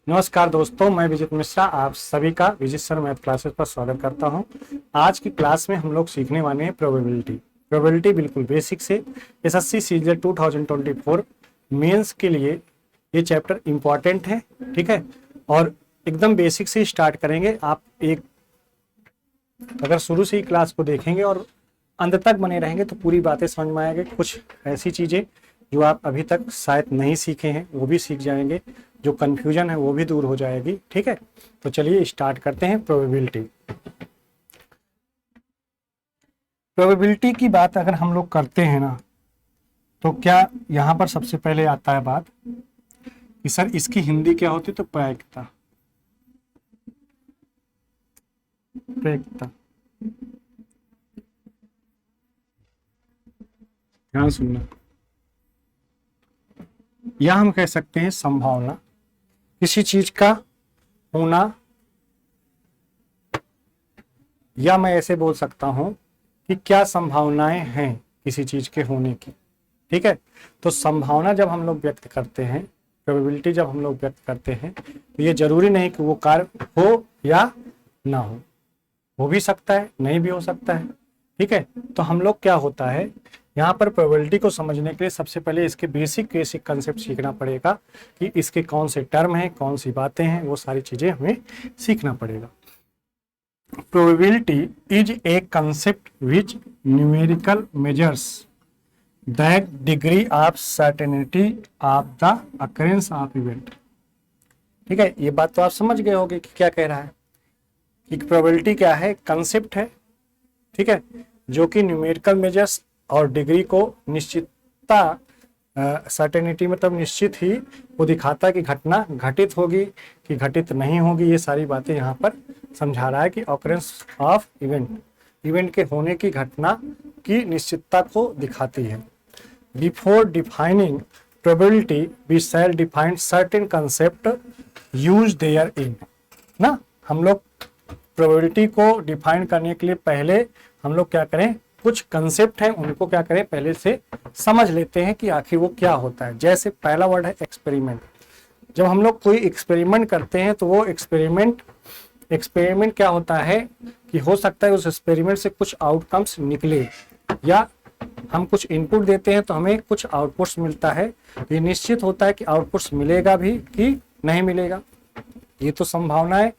नमस्कार दोस्तों, मैं विजित मिश्रा आप सभी का विजित सर मैथ क्लासेस पर स्वागत करता हूं। आज की क्लास में हम लोग सीखने वाले हैं प्रोबेबिलिटी बिल्कुल बेसिक से। एसएससी सीजीएल 2024 मेंस के लिए ये चैप्टर इंपॉर्टेंट है, ठीक है। और एकदम बेसिक से स्टार्ट करेंगे। आप एक अगर शुरू से ही क्लास को देखेंगे और अंत तक बने रहेंगे तो पूरी बातें समझ में आएंगे। कुछ ऐसी चीज़ें जो आप अभी तक शायद नहीं सीखे हैं वो भी सीख जाएंगे, जो कन्फ्यूजन है वो भी दूर हो जाएगी, ठीक है। तो चलिए स्टार्ट करते हैं। प्रोबेबिलिटी की बात अगर हम लोग करते हैं ना, तो क्या यहाँ पर सबसे पहले आता है बात कि सर इसकी हिंदी क्या होती, तो प्रायिकता। ध्यान सुनना, या हम कह सकते हैं संभावना, किसी चीज का होना, या मैं ऐसे बोल सकता हूं कि क्या संभावनाएं हैं किसी चीज के होने की, ठीक है। तो संभावना जब हम लोग व्यक्त करते हैं, प्रोबेबिलिटी जब हम लोग व्यक्त करते हैं, तो ये जरूरी नहीं कि वो कार्य हो या ना हो भी सकता है, नहीं भी हो सकता है, ठीक है। तो हम लोग क्या होता है यहाँ पर प्रोबेबिलिटी को समझने के लिए सबसे पहले इसके बेसिक कंसेप्ट सीखना पड़ेगा कि इसके कौन से टर्म हैं, कौन सी बातें हैं, वो सारी चीजें हमें सीखना पड़ेगा। Probability is a concept which numerical measures that degree of certainty of the occurrence of event, ठीक है। ये बात तो आप समझ गए होंगे कि क्या कह रहा है कि प्रोबेबिलिटी क्या है, कंसेप्ट है, ठीक है, जो कि न्यूमेरिकल मेजर्स और डिग्री को निश्चितता, सर्टेनिटी मतलब निश्चित ही वो दिखाता है कि घटना घटित होगी कि घटित नहीं होगी। ये सारी बातें यहाँ पर समझा रहा है कि ऑकरेंस ऑफ इवेंट के होने की घटना की निश्चितता को दिखाती है। Before defining probability we shall define certain concept use therein ना। हम लोग प्रोबेबिलिटी को डिफाइन करने के लिए पहले हम लोग क्या करें, कुछ कंसेप्ट हैं उनको क्या करें पहले से समझ लेते हैं कि आखिर वो क्या होता है। जैसे पहला वर्ड है एक्सपेरिमेंट। जब हम लोग कोई एक्सपेरिमेंट करते हैं तो वो एक्सपेरिमेंट क्या होता है कि हो सकता है उस एक्सपेरिमेंट से कुछ आउटकम्स निकले, या हम कुछ इनपुट देते हैं तो हमें कुछ आउटपुट्स मिलता है। ये निश्चित होता है कि आउटपुट्स मिलेगा भी कि नहीं मिलेगा। ये तो संभावनाएं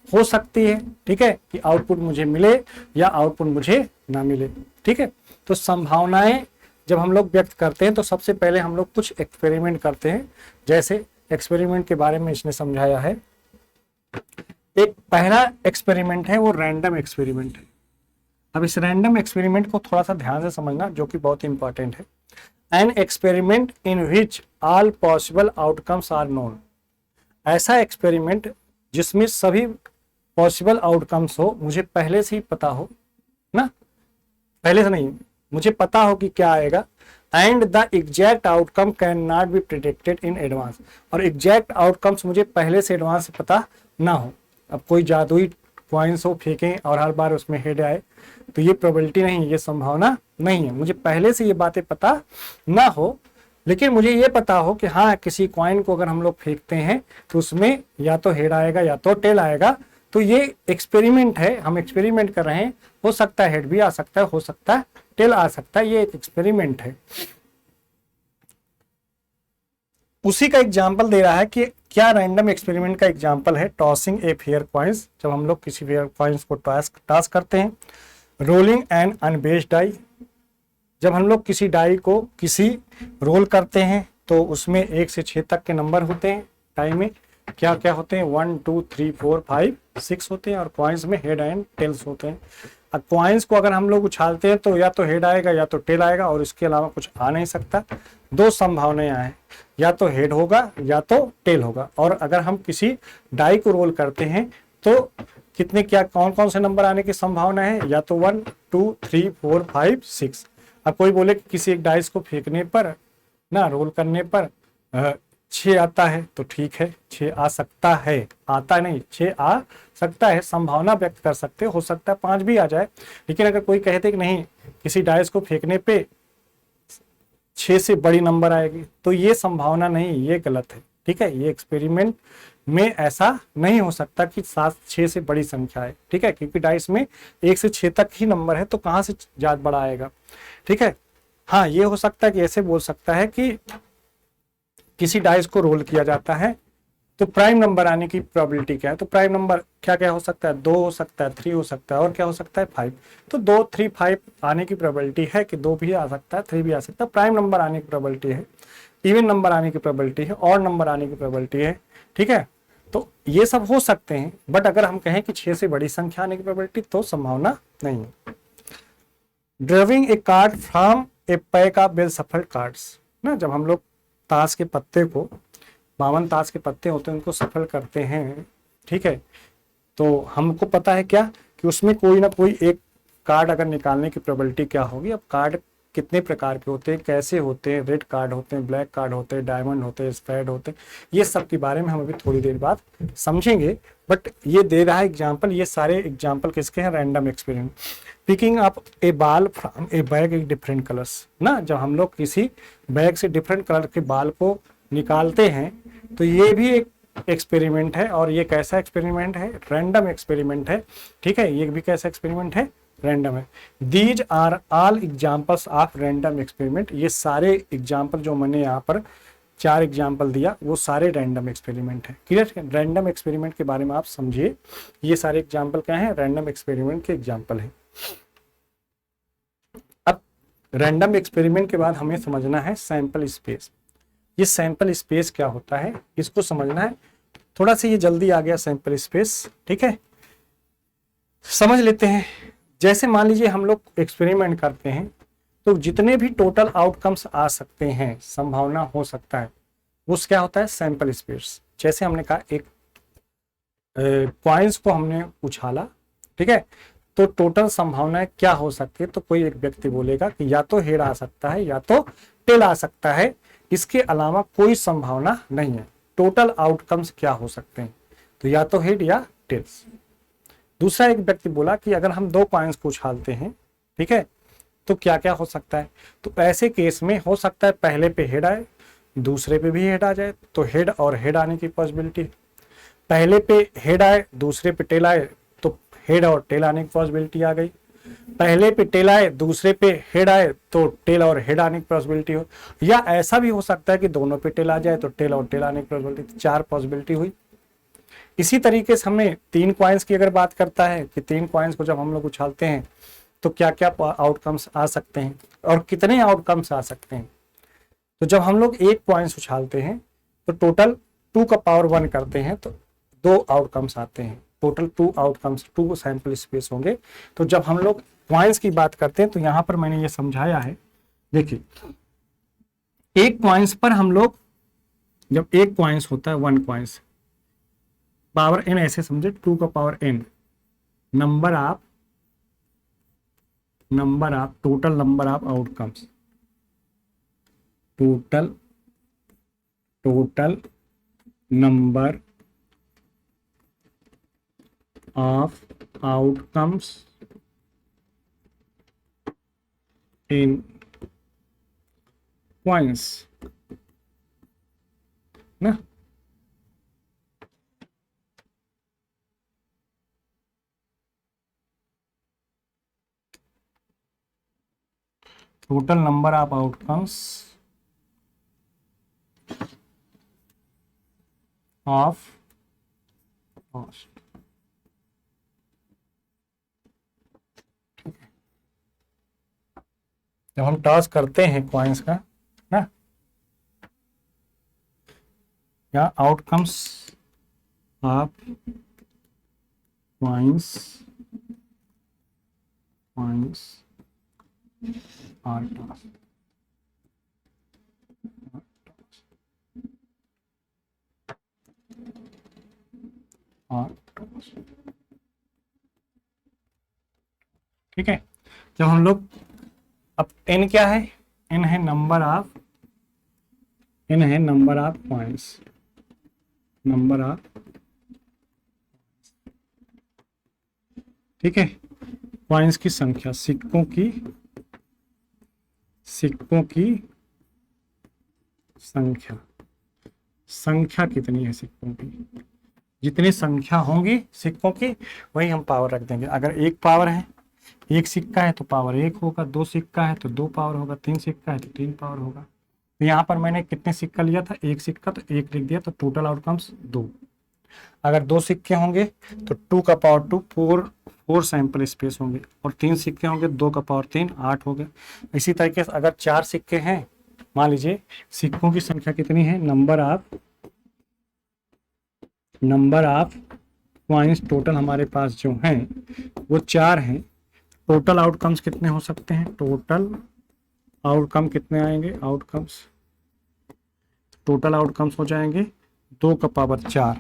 हो सकती है, ठीक है, कि आउटपुट मुझे मिले या आउटपुट मुझे ना मिले, ठीक है। तो संभावनाएं जब हम लोग व्यक्त करते हैं तो सबसे पहले हम लोग कुछ एक्सपेरिमेंट करते हैं। जैसे एक्सपेरिमेंट के बारे में इसने समझाया है। एक पहला एक्सपेरिमेंट है वो रैंडम एक्सपेरिमेंट है। अब इस रैंडम एक्सपेरिमेंट को थोड़ा सा ध्यान से समझना, जो कि बहुत इंपॉर्टेंट है। An experiment in which all possible outcomes are known. ऐसा एक्सपेरिमेंट जिसमें सभी पॉसिबल आउटकम्स हो, मुझे पहले से ही पता हो ना, पहले से नहीं, मुझे पता हो कि क्या आएगा। And the exact outcome can not be predicted in advance. और एग्जैक्ट आउटकम्स मुझे पहले से एडवांस पता ना हो। अब कोई जादुई कॉइन्स हो फेंकें और हर बार उसमें हेड आए, तो ये प्रोबेबिलिटी नहीं, ये संभावना नहीं है। मुझे पहले से ये बातें पता ना हो, लेकिन मुझे ये पता हो कि हाँ, किसी कॉइन को अगर हम लोग फेंकते हैं तो उसमें या तो हेड आएगा या तो टेल आएगा। तो ये एक्सपेरिमेंट है, हम एक्सपेरिमेंट कर रहे हैं। हो सकता है हेड भी आ सकता है, हो सकता है टेल आ सकता है, ये एक एक्सपेरिमेंट है। उसी का एग्जाम्पल दे रहा है कि क्या रैंडम एक्सपेरिमेंट का एग्जाम्पल है टॉसिंग ए फेयर कॉइन्स। जब हम लोग किसी फेयर कॉइन्स को टॉस करते हैं। Rolling an unbiased die. जब हम लोग किसी डाई को किसी रोल करते हैं तो उसमें 1 से 6 तक के नंबर होते हैं। डाई में क्या क्या होते हैं, 1 2 3 4 5 6 होते हैं, और कॉइन्स में हेड एंड टेल्स होते हैं। अब कॉइन्स को अगर हम लोग उछालते हैं तो या तो हेड आएगा या तो टेल आएगा, और इसके अलावा कुछ आ नहीं सकता। दो संभावनाएं हैं, या तो हेड होगा या तो टेल होगा। और अगर हम किसी डाई को रोल करते हैं तो कितने क्या कौन कौन से नंबर आने की संभावना है, या तो 1 2 3 4 5 6। अब कोई बोले कि किसी एक डाइस को फेंकने पर ना, रोल करने पर 6 आता है तो ठीक है, 6 आ सकता है, आता नहीं 6 आ सकता है, संभावना व्यक्त कर सकते, हो सकता है 5 भी आ जाए। लेकिन अगर कोई कहते कि नहीं, किसी डाइस को फेंकने पे 6 से बड़ी नंबर आएगी, तो ये संभावना नहीं, ये गलत है, ठीक है, ये एक्सपेरिमेंट में ऐसा नहीं हो सकता कि 7-6 से बड़ी संख्या है, ठीक है, क्योंकि डाइस में 1 से 6 तक ही नंबर है, तो कहाँ से ज्यादा बड़ा आएगा, ठीक है। हाँ, ये हो सकता है कि ऐसे बोल सकता है कि किसी डाइस को रोल किया जाता है तो प्राइम नंबर आने की प्रोबेबिलिटी क्या है, तो प्राइम नंबर क्या क्या हो सकता है, 2 हो सकता है, 3 हो सकता है, और क्या हो सकता है, 5। तो 2, 3, 5 आने की प्रोबेबिलिटी है कि 2 भी आ सकता है, 3 भी आ सकता है। प्राइम नंबर आने की प्रोबेबिलिटी है, इवन नंबर आने की प्रोबेबिलिटी है, और नंबर आने की प्रोबेबिलिटी है, ठीक है। तो ये सब हो सकते हैं, बट अगर हम कहें कि 6 से बड़ी संख्या आने की प्रोबेबिलिटी, तो संभावना नहीं है। Driving A card from A pack of well shuffled cards ना, जब हम लोग ताश के पत्ते को, 52 ताश के पत्ते होते हैं, उनको सफल करते हैं, ठीक है, तो हमको पता है क्या कि उसमें कोई ना कोई एक कार्ड अगर निकालने की प्रोबेबिलिटी क्या होगी। अब कार्ड कितने प्रकार के होते हैं, कैसे होते हैं, रेड कार्ड होते हैं, ब्लैक कार्ड होते हैं, डायमंड होते हैं, स्पेड होते हैं, ये सब के बारे में हम अभी थोड़ी देर बाद समझेंगे। बट ये दे रहा है एग्जाम्पल, ये सारे एग्जाम्पल किसके हैं, रैंडम एक्सपेरिमेंट। पिकिंग अप ए बाल from A bag in different colours ना, जब हम लोग किसी बैग से डिफरेंट कलर के बाल को निकालते हैं, तो ये भी एक एक्सपेरिमेंट है। और ये कैसा एक्सपेरिमेंट है, रैंडम एक्सपेरिमेंट है, ठीक है, ये भी कैसा एक्सपेरिमेंट है, रैंडम है। These are all examples of random experiment, ये सारे एग्जाम्पल जो मैंने यहाँ पर 4 एग्जाम्पल दिया, वो सारे रैंडम एक्सपेरिमेंट है। क्लियर, रैंडम एक्सपेरिमेंट के बारे में आप समझिए, ये सारे एग्जाम्पल क्या है, रैंडम एक्सपेरिमेंट के एग्जाम्पल है। अब रैंडम एक्सपेरिमेंट के बाद हमें समझना है सैंपल स्पेस। ये सैंपल स्पेस क्या होता है, इसको समझना है। थोड़ा सा ये जल्दी आ गया सैंपल स्पेस, ठीक है, समझ लेते हैं। जैसे मान लीजिए हम लोग एक्सपेरिमेंट करते हैं, तो जितने भी टोटल आउटकम्स आ सकते हैं, संभावना हो सकता है, वो क्या होता है, सैंपल स्पेस। जैसे हमने कहा एक कॉइन्स को हमने उछाला, ठीक है, तो टोटल संभावनाएं क्या हो सकती है, तो कोई एक व्यक्ति बोलेगा कि या तो हेड आ सकता है या तो टेल आ सकता है, इसके अलावा कोई संभावना नहीं है। टोटल आउटकम्स क्या हो सकते हैं, तो या तो हेड या टेल्स। दूसरा एक व्यक्ति बोला कि अगर हम 2 कॉइन्स को उछालते हैं, ठीक है, तो क्या क्या हो सकता है, तो ऐसे केस में हो सकता है पहले पे हेड आए, दूसरे पे भी हेड आ जाए, तो हेड और हेड आने की पॉसिबिलिटी। पहले पे हेड आए, दूसरे पे टेल आए, तो हेड और टेल आने की पॉसिबिलिटी आ गई। पहले पे टेल आए, दूसरे पे हेड आए, तो टेल और हेड आने की पॉसिबिलिटी हो। या ऐसा भी हो सकता है कि दोनों पे टेल आ जाए, तो टेल और टेल आने की पॉसिबिलिटी, 4 पॉसिबिलिटी हुई। इसी तरीके से हमें 3 कॉइन्स की अगर बात करता है कि 3 कॉइन्स को जब हम लोग उछालते हैं, तो क्या क्या आउटकम्स आ सकते हैं और कितने आउटकम्स आ सकते हैं। तो जब हम लोग 1 कॉइन्स उछालते हैं, तो टोटल 2 का पावर 1 करते हैं, तो 2 आउटकम्स आते हैं, टोटल 2 आउटकम्स, 2 सैंपल स्पेस होंगे। तो जब हम लोग कॉइन्स की बात करते हैं, तो यहां पर मैंने ये समझाया है, देखिए 1 कॉइन्स पर हम लोग, जब 1 कॉइन्स होता है, 1 कॉइन्स, पावर n ऐसे समझे, 2 का power n number of total number of outcomes, total number of outcomes in coins ना। total number of outcomes of cost, जब हम टॉस करते हैं कॉइन्स का ना, या outcomes of coins are toss, ठीक है। जब हम लोग, अब n क्या है, n है number of coins, number of, ठीक है, कॉइन्स की संख्या, सिक्कों की संख्या, संख्या कितनी है सिक्कों की। जितनी संख्या होंगी सिक्कों की वही हम पावर रख देंगे। अगर एक पावर है, एक सिक्का है तो पावर एक होगा, दो सिक्का है तो दो पावर होगा, तीन सिक्का है तो तीन पावर होगा। तो यहाँ पर मैंने कितने सिक्का लिया था, एक सिक्का, तो एक लिख दिया, तो टोटल आउटकम्स दो। अगर दो सिक्के होंगे तो टू का power two, four sample space होंगे, और तीन सिक्के होंगे दो का पावर तीन, आठ हो गए। इसी तरीके से अगर चार सिक्के हैं, मान लीजिए सिक्कों की संख्या कितनी है, नंबर ऑफ कॉइन्स टोटल हमारे पास जो हैं वो चार हैं। टोटल आउटकम्स कितने हो सकते हैं, टोटल आउटकम कितने आएंगे, टोटल आउटकम्स हो जाएंगे दो का पावर चार,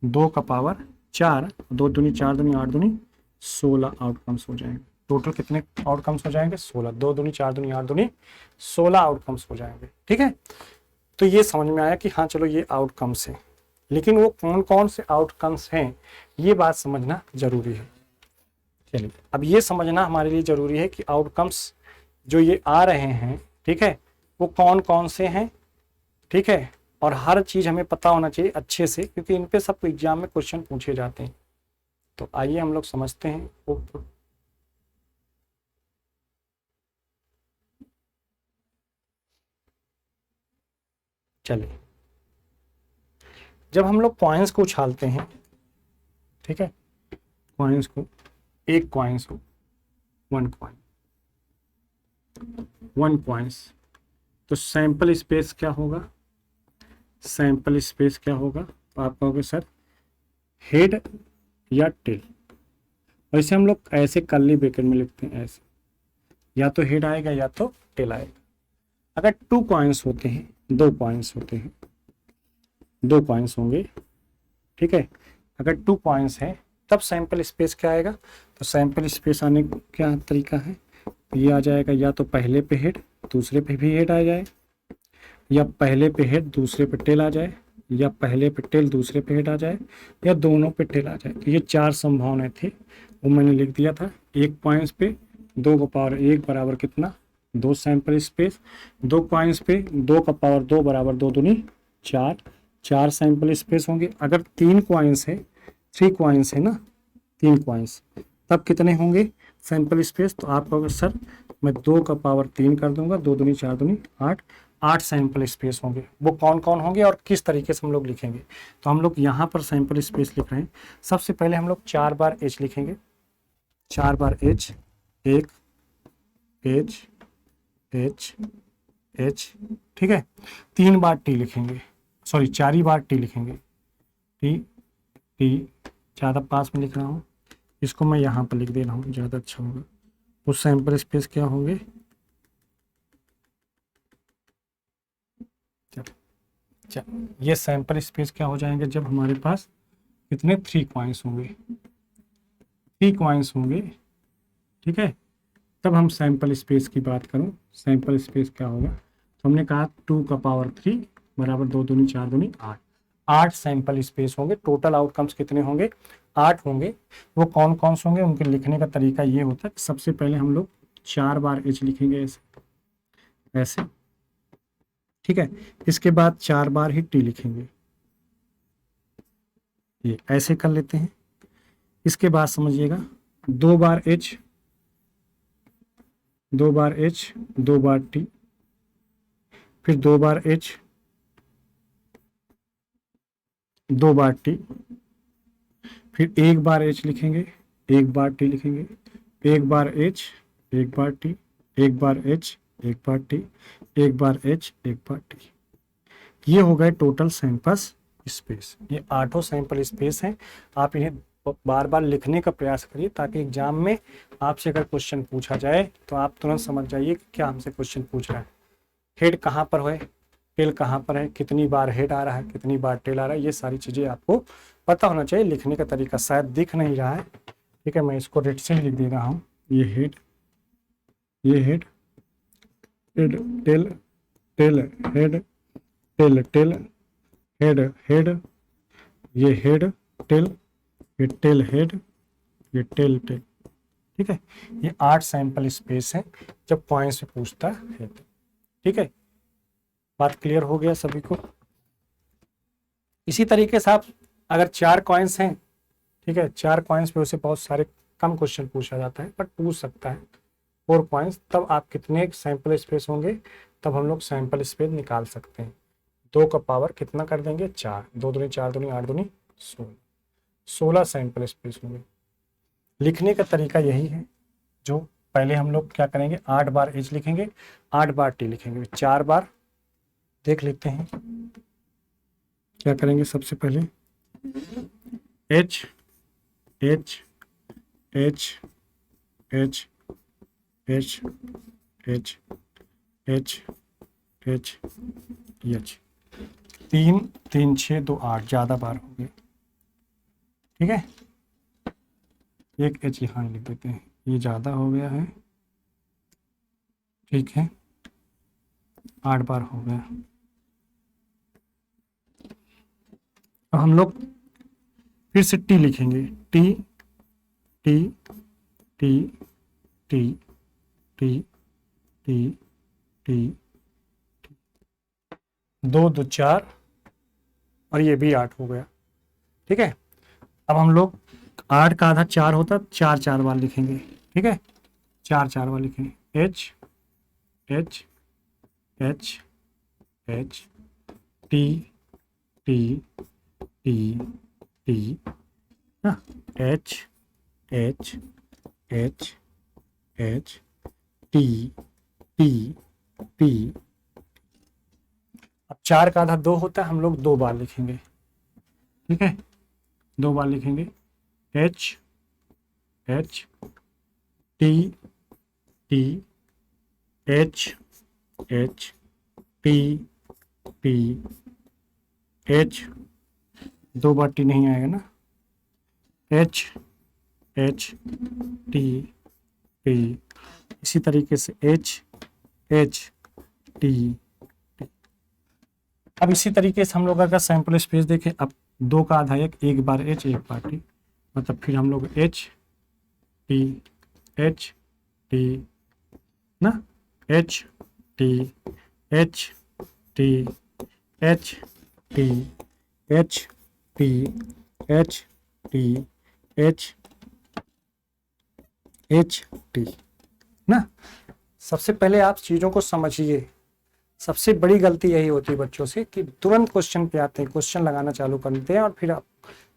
दो का पावर चार, दो दूनी चार दूनी आठ दूनी 16 आउटकम्स हो जाएंगे। टोटल कितने आउटकम्स हो जाएंगे, 16, दो दूनी चार दूनी आठ दूनी 16 आउटकम्स हो जाएंगे। ठीक है, तो ये समझ में आया कि हाँ चलो ये आउटकम्स हैं, लेकिन वो कौन कौन से आउटकम्स हैं ये बात समझना जरूरी है। चलिए अब ये समझना हमारे लिए जरूरी है कि आउटकम्स जो ये आ रहे हैं, ठीक है, वो कौन कौन से हैं। ठीक है, और हर चीज हमें पता होना चाहिए अच्छे से, क्योंकि इन पे सब एग्जाम में क्वेश्चन पूछे जाते हैं। तो आइए हम लोग समझते हैं। चलिए, जब हम लोग कॉइन्स को उछालते हैं, ठीक है, कॉइन्स को, एक कॉइन्स हो, वन कॉइन्स, तो सैंपल स्पेस क्या होगा, सैंपल स्पेस क्या होगा, तो आप कहोगे सर हेड या टेल। और इसे हम लोग ऐसे कर्ली ब्रैकेट में लिखते हैं, ऐसे, या तो हेड आएगा या तो टेल आएगा। अगर टू कॉइन्स होते हैं, दो कॉइन्स होते हैं, दो कॉइन्स होंगे, ठीक है, अगर टू कॉइन्स है तब सैंपल स्पेस क्या आएगा, तो सैंपल स्पेस आने का क्या तरीका है, ये आ जाएगा या तो पहले पे हेड दूसरे पे भी हेड आ जाए, या पहले पे हेड दूसरे पे टेल आ जाए, या पहले पे टेल दूसरे पे हेड आ जाए, या दोनों पे टेल आ जाए। तो ये चार संभावनाएं थी, वो मैंने लिख दिया था। एक कॉइन्स पे दो का पावर एक बराबर कितना, दो सैंपल स्पेस, दो कॉइन्स पे दो का पावर दो बराबर दो दूनी चार, चार सैंपल स्पेस होंगे। अगर तीन कॉइन्स है, थ्री कॉइन्स है ना, तीन कॉइन्स, तब कितने होंगे सैंपल स्पेस, तो आप कहोगे सर मैं दो का पावर तीन कर दूंगा, दो दूनी चार दूनी आठ, आठ सैंपल स्पेस होंगे। वो कौन कौन होंगे और किस तरीके से हम लोग लिखेंगे, तो हम लोग यहाँ पर सैंपल स्पेस लिख रहे हैं। सबसे पहले हम लोग 4 बार एच लिखेंगे, 4 बार एच, एक एच एच एच, ठीक है, 3 बार टी लिखेंगे, सॉरी 4 ही बार टी लिखेंगे, टी टी, ज़्यादा पास में लिख रहा हूँ, इसको मैं यहाँ पर लिख दे रहा हूँ, ज़्यादा अच्छा होगा। उस सैंपल स्पेस क्या होंगे, ये सैंपल स्पेस क्या हो जाएंगे जब हमारे पास कितने थ्री कॉइन्स होंगे, थ्री कॉइन्स होंगे, ठीक है, तब हम सैंपल स्पेस की बात करूं, सैंपल स्पेस क्या होगा, तो हमने कहा 2 का पावर 3 बराबर दो दूनी चार दूनी आठ, आठ सैंपल स्पेस होंगे। टोटल आउटकम्स कितने होंगे, 8 होंगे। वो कौन कौन से होंगे, उनके लिखने का तरीका ये होता है, सबसे पहले हम लोग 4 बार एच लिखेंगे, ऐसे ऐसे, ठीक है, इसके बाद 4 बार ही टी लिखेंगे, ये ऐसे कर लेते हैं। इसके बाद समझिएगा 2 बार एच, 2 बार एच, 2 बार टी, फिर 2 बार एच, 2 बार टी, फिर 1 बार एच लिखेंगे, 1 बार टी लिखेंगे, 1 बार एच, 1 बार टी, 1 बार एच, 1 बार टी, 1 बार एच, 1 बार टी। ये हो गए टोटल सैंपल स्पेस। ये 8 सैंपल स्पेस हैं। आप इन्हें बार बार लिखने का प्रयास करिए, ताकि एग्जाम में आपसे अगर क्वेश्चन पूछा जाए तो आप तुरंत समझ जाइए कि क्या हमसे क्वेश्चन पूछ रहा है। हेड कहाँ पर है, टेल कहाँ पर है, कितनी बार हेड आ रहा है, कितनी बार टेल आ रहा है, ये सारी चीज़ें आपको पता होना चाहिए। लिखने का तरीका शायद दिख नहीं रहा है, ठीक है, मैं इसको रेड से ही लिख दे रहा हूँ। ये हेड, ये head, head tail, tail head, tail tail, head head, ये हेड टेल, ये टेल हेड, ये टेल टेल, ठीक है। ये 8 सैंपल स्पेस है जब कॉइन से पूछता है, ठीक है। बात क्लियर हो गया सभी को। इसी तरीके से आप अगर 4 कॉइन्स हैं, ठीक है, 4 कॉइन्स पे उसे बहुत सारे कम क्वेश्चन पूछा जाता है, बट पूछ सकता है 4 कॉइन्स, तब आप कितने सैंपल स्पेस होंगे, तब हम लोग सैंपल स्पेस निकाल सकते हैं। 2 का पावर कितना कर देंगे, 4, 2 दूनी 4 दूनी 8 दूनी 16, 16 सैंपल स्पेस होंगे। लिखने का तरीका यही है, जो पहले हम लोग क्या करेंगे, 8 बार एच लिखेंगे, 8 बार टी लिखेंगे, 4 बार देख लेते हैं। क्या करेंगे, सबसे पहले H H H H H H H H H 3 3 6 2 8, ज़्यादा बार हो गए, ठीक है। एक एच यहाँ लिख देते हैं, ये ज़्यादा हो गया है, ठीक है, 8 बार हो गया। अब हम लोग फिर से टी लिखेंगे, T T T T T T T 2 2 4, और ये भी 8 हो गया, ठीक है। अब हम लोग 8 का आधा 4 होता, 4 4 बार लिखेंगे, ठीक है, 4 4 बार लिखेंगे, H H H H T T T T, H H H H T T T. अब 4 का आधा 2 होता है, हम लोग 2 बार लिखेंगे, ठीक है, 2 बार लिखेंगे, H H T T H H T T H, 2 बार टी नहीं आएगा ना, एच एच टी टी, इसी तरीके से एच एच टी टी। अब इसी तरीके से हम लोग अगर सैंपल स्पेस देखें, अब 2 का आधा एक बार एच एक बार टी, मतलब फिर हम लोग एच टी ना, H T H T H T H T H T H H T ना। सबसे पहले आप चीज़ों को समझिए। सबसे बड़ी गलती यही होती है बच्चों से कि तुरंत क्वेश्चन पे आते हैं, क्वेश्चन लगाना चालू करते हैं और फिर आप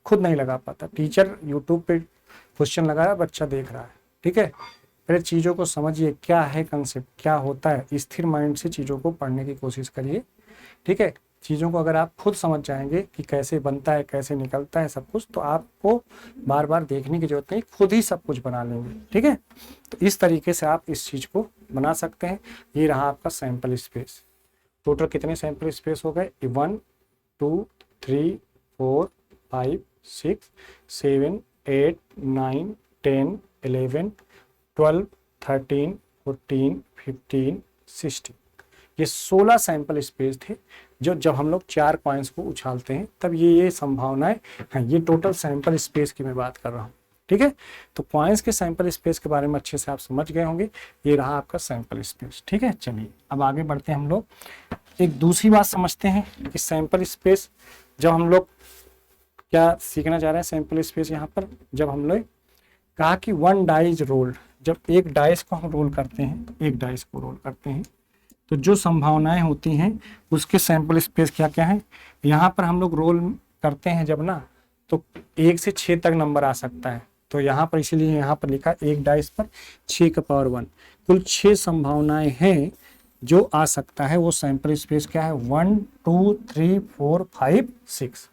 खुद नहीं लगा पाता। टीचर यूट्यूब पे क्वेश्चन लगाया, बच्चा देख रहा है, ठीक है। पहले चीज़ों को समझिए, क्या है कंसेप्ट, क्या होता है, स्थिर माइंड से चीज़ों को पढ़ने की कोशिश करिए, ठीक है। चीज़ों को अगर आप खुद समझ जाएंगे कि कैसे बनता है, कैसे निकलता है सब कुछ, तो आपको बार बार देखने की जरूरत नहीं, खुद ही सब कुछ बना लेंगे, ठीक है। तो इस तरीके से आप इस चीज़ को बना सकते हैं। ये रहा आपका सैंपल स्पेस। टोटल कितने सैंपल स्पेस हो गए, 1 2 3 4 5 6 7 8 9 10 11 12 13 14 15 16, ये 16 सैंपल स्पेस थे, जो जब हम लोग 4 कॉइन्स को उछालते हैं तब ये संभावनाएं हैं। ये टोटल सैंपल स्पेस की मैं बात कर रहा हूँ, ठीक है। तो कॉइन्स के सैंपल स्पेस के बारे में अच्छे से आप समझ गए होंगे। ये रहा आपका सैंपल स्पेस, ठीक है। चलिए अब आगे बढ़ते हैं। हम लोग एक दूसरी बात समझते हैं कि सैंपल स्पेस, जब हम लोग क्या सीखना चाह रहे हैं सैंपल स्पेस, यहाँ पर जब हम लोग कहा कि 1 डाइज रोल्ड, जब एक डाइस को हम रोल करते हैं, एक डाइस को रोल करते हैं, तो जो संभावनाएं होती हैं उसके सैंपल स्पेस क्या क्या है। यहाँ पर हम लोग रोल करते हैं जब ना, तो 1 से 6 तक नंबर आ सकता है। तो यहाँ पर इसीलिए यहाँ पर लिखा एक डाइस पर 6 का पावर 1, कुल 6 संभावनाएं हैं जो आ सकता है। वो सैंपल स्पेस क्या है, 1 2 3 4 5 6।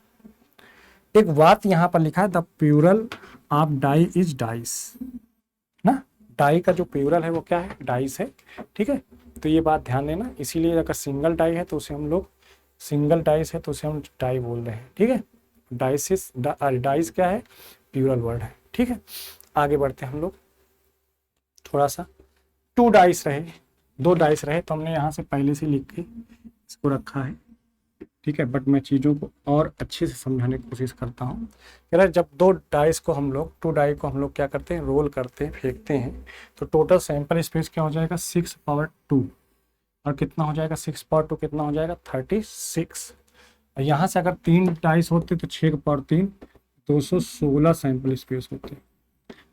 एक बात यहाँ पर लिखा है, the plural of die is dice ना, डाई का जो प्लूरल है वो क्या है, डाइस है, ठीक है। तो ये बात ध्यान देना। इसीलिए अगर सिंगल डाई है तो उसे हम लोग सिंगल डाइस है तो उसे हम डाई बोल रहे हैं, ठीक है। डाइसिस डाइस क्या है, प्लूरल वर्ड है, ठीक है। आगे बढ़ते हैं हम लोग थोड़ा सा। 2 डाइस रहे, 2 डाइस रहे, तो हमने यहाँ से पहले से लिख के इसको रखा है, ठीक है। बट मैं चीज़ों को और अच्छे से समझाने की कोशिश करता हूँ। यार जब 2 डाइस को हम लोग 2 डाई को हम लोग क्या करते हैं, रोल करते हैं, फेंकते हैं, तो टोटल सैंपल स्पेस क्या हो जाएगा, 6 पावर 2। और कितना हो जाएगा 6 पावर 2, कितना हो जाएगा 36। यहाँ से अगर 3 डाइस होते तो 6 के पावर 3 216 सैंपल स्पेस होते।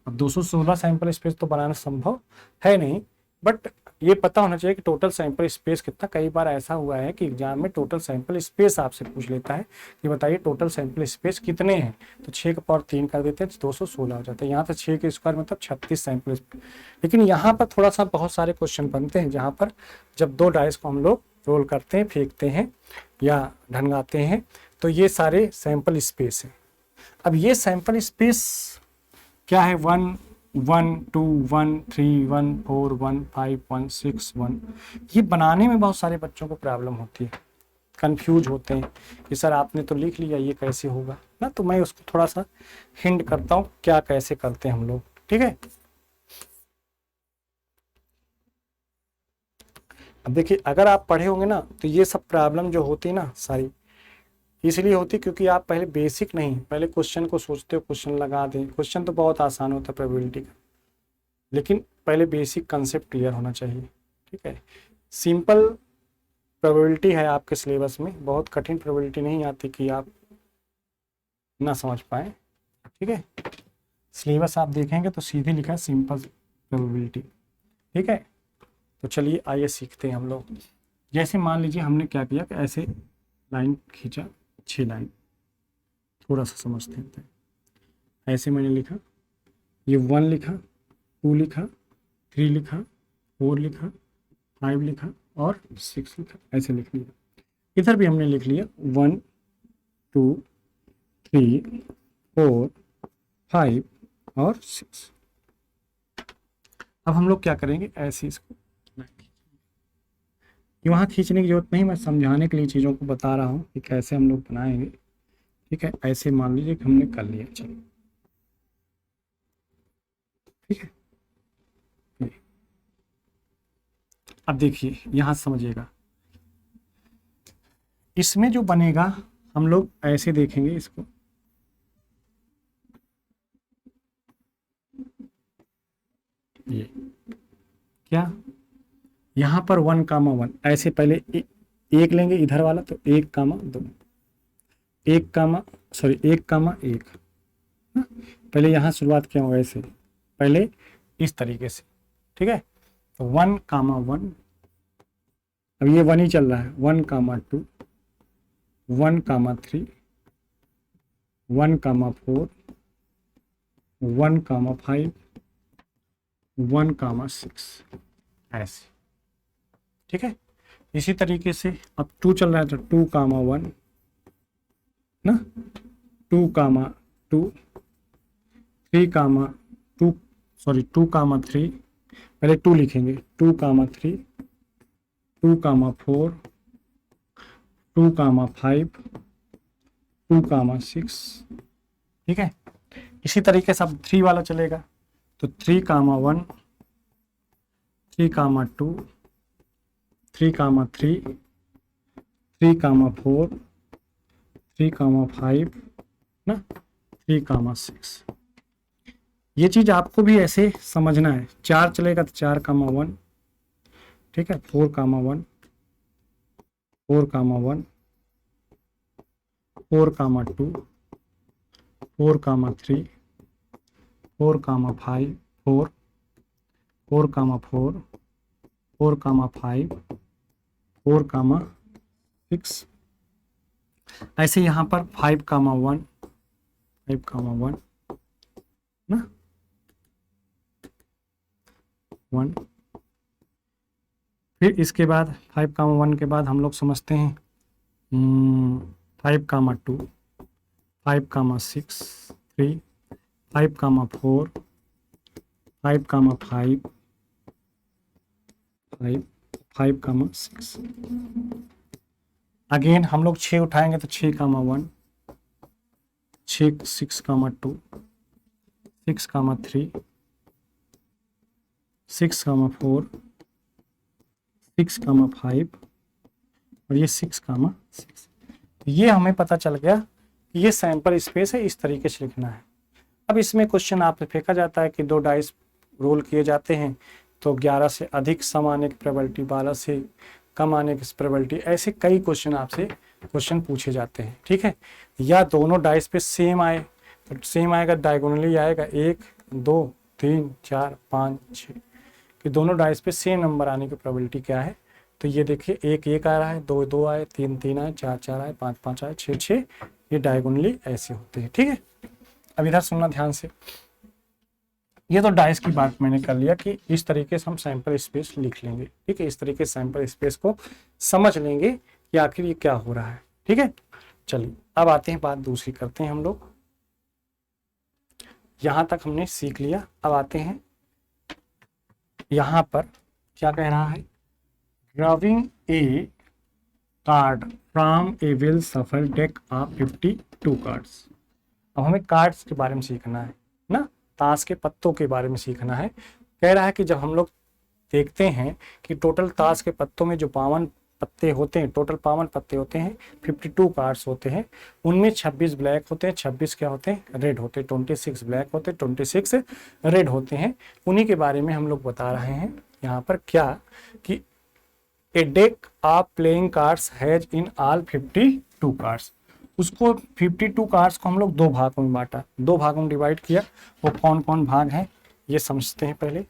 अब 216 सैंपल स्पेस तो बनाना संभव है नहीं, बट ये पता होना चाहिए कि टोटल सैंपल स्पेस कितना। कई बार ऐसा हुआ है कि एग्जाम में टोटल सैंपल स्पेस आपसे पूछ लेता है कि बताइए टोटल सैंपल स्पेस कितने हैं, तो 6 का पावर 3 कर देते हैं, 216 हो जाता है। यहाँ पे 6 के स्क्वायर मतलब 36 सैंपल स्पेस। लेकिन यहाँ पर थोड़ा सा बहुत सारे क्वेश्चन बनते हैं जहाँ पर जब 2 डाइस को हम लोग रोल करते हैं, फेंकते हैं या ढंगाते हैं, तो ये सारे सैंपल स्पेस हैं। अब ये सैंपल स्पेस क्या है? 1 1 2 1 3 1 4 1 5 1 6 1। ये बनाने में बहुत सारे बच्चों को प्रॉब्लम होती है, कंफ्यूज होते हैं कि सर आपने तो लिख लिया, ये कैसे होगा ना। तो मैं उसको थोड़ा सा हिंट करता हूँ क्या कैसे करते हैं हम लोग, ठीक है। अब देखिए, अगर आप पढ़े होंगे ना तो ये सब प्रॉब्लम जो होती है ना सारी इसलिए होती क्योंकि आप पहले बेसिक नहीं, पहले क्वेश्चन को सोचते हो, क्वेश्चन लगा दें। क्वेश्चन तो बहुत आसान होता है प्रोबेबिलिटी का, लेकिन पहले बेसिक कंसेप्ट क्लियर होना चाहिए, ठीक है। सिंपल प्रोबेबिलिटी है आपके सिलेबस में, बहुत कठिन प्रोबेबिलिटी नहीं आती कि आप ना समझ पाए, ठीक है। सिलेबस आप देखेंगे तो सीधे लिखा है सिंपल प्रोबेबिलिटी, ठीक है। तो चलिए आइए सीखते हैं हम लोग। जैसे मान लीजिए हमने क्या किया कि ऐसे लाइन खींचा, 6 लाइन, थोड़ा सा समझते हैं। ऐसे मैंने लिखा, ये 1 लिखा, 2 लिखा, 3 लिखा, 4 लिखा, 5 लिखा और 6 लिखा, ऐसे लिख लिया। इधर भी हमने लिख लिया 1 2 3 4 5 और 6। अब हम लोग क्या करेंगे, ऐसे इसको वहाँ खींचने की जरूरत नहीं, मैं समझाने के लिए चीज़ों को बता रहा हूँ कि कैसे हम लोग बनाएंगे, ठीक है। ऐसे मान लीजिए कि हमने कर लिया, चलो ठीक है। अब देखिए यहाँ समझिएगा, इसमें जो बनेगा हम लोग ऐसे देखेंगे इसको, ये क्या, यहाँ पर 1 कामा 1 ऐसे पहले एक लेंगे इधर वाला, तो 1 कामा 2, 1 कामा 1, पहले यहाँ शुरुआत किया होगा ऐसे, पहले इस तरीके से, ठीक है। तो 1 कामा 1, अब ये 1 ही चल रहा है, 1 कामा 2, 1 कामा 3, 1 कामा 4, 1 कामा 5, 1 कामा 6, ऐसे, ठीक है। इसी तरीके से अब 2 चल रहा है तो 2 कामा 1 ना, 2 कामा 2, 3 कामा 2 2 कामा 3, पहले 2 लिखेंगे, 2 कामा 3, 2 कामा 4, 2 कामा 5, 2 कामा 6, ठीक है। इसी तरीके से अब 3 वाला चलेगा, तो 3 कामा 1, 3 कामा 2, 3 कामा 3, 3 कामा 4, 3 कामा 5 ना, 3 कामा 6। ये चीज आपको भी ऐसे समझना है। 4 चलेगा तो 4 कामा 1, ठीक है, 4 कामा 1, 4 कामा 1, 4 कामा 2, 4 कामा 3, 4 कामा 5 4, 4 कामा 4, 4 कामा 5, 4 कामा 6, ऐसे यहाँ पर 5 कामा 1, 5 कामा 1 ना, 1। फिर इसके बाद 5 कामा 1 के बाद हम लोग समझते हैं 5 कामा 2, 5 कामा 6 3, 5 कामा 4, 5 कामा 5 5, 5 कामा 6। अगेन हम लोग 6 उठाएंगे तो 6 कामा 1, 6 कामा 2, 6 कामा 3, 6 कामा 4, 6 कामा 5 और ये 6 कामा 6। ये हमें पता चल गया कि ये सैंपल स्पेस है, इस तरीके से लिखना है। अब इसमें क्वेश्चन आपसे फेंका जाता है कि 2 डाइस रोल किए जाते हैं तो 11 से अधिक सम आने की प्रोबेबिलिटी, 12 से कम आने की प्रोबेबिलिटी, ऐसे कई क्वेश्चन आपसे क्वेश्चन पूछे जाते हैं। ठीक है, या दोनों डाइस पे सेम आए तो सेम आएगा, डायगोनली आएगा 1 2 3 4 5 6, कि दोनों डाइस पे सेम नंबर आने की प्रोबेबिलिटी क्या है। तो ये देखिए 1 1 आ रहा है, 2 2 आए, 3 3 आए, 4 4 आए, 5 5 आए, 6 6, ये डायगोनली ऐसे होते हैं। ठीक है, अब इधर सुनना ध्यान से। ये तो डाइस की बात मैंने कर लिया कि इस तरीके से हम सैंपल स्पेस लिख लेंगे। ठीक है, इस तरीके से सैंपल स्पेस को समझ लेंगे कि आखिर ये क्या हो रहा है। ठीक है, चलिए अब आते हैं, बात दूसरी करते हैं हम लोग। यहां तक हमने सीख लिया, अब आते हैं यहां पर क्या कह रहा है, drawing a card from a well shuffled deck of 52 cards. अब हमें कार्ड्स के बारे में सीखना है ना, ताश के पत्तों के बारे में सीखना है। कह रहा है कि जब हम लोग देखते हैं कि टोटल ताश के पत्तों में जो 52 पत्ते होते हैं, टोटल 52 पत्ते होते हैं, 52 कार्ड्स होते हैं, उनमें 26 ब्लैक होते हैं, 26 क्या होते हैं, रेड होते हैं, 26 ब्लैक होते हैं, 26 रेड होते हैं। उन्हीं के बारे में हम लोग बता रहे हैं यहाँ पर क्या, कि a deck of playing cards has in all 52 cards. उसको 52 कार्ड्स को हम लोग दो भागों में बांटा, दो भागों में डिवाइड किया। वो कौन कौन भाग हैं ये समझते हैं पहले।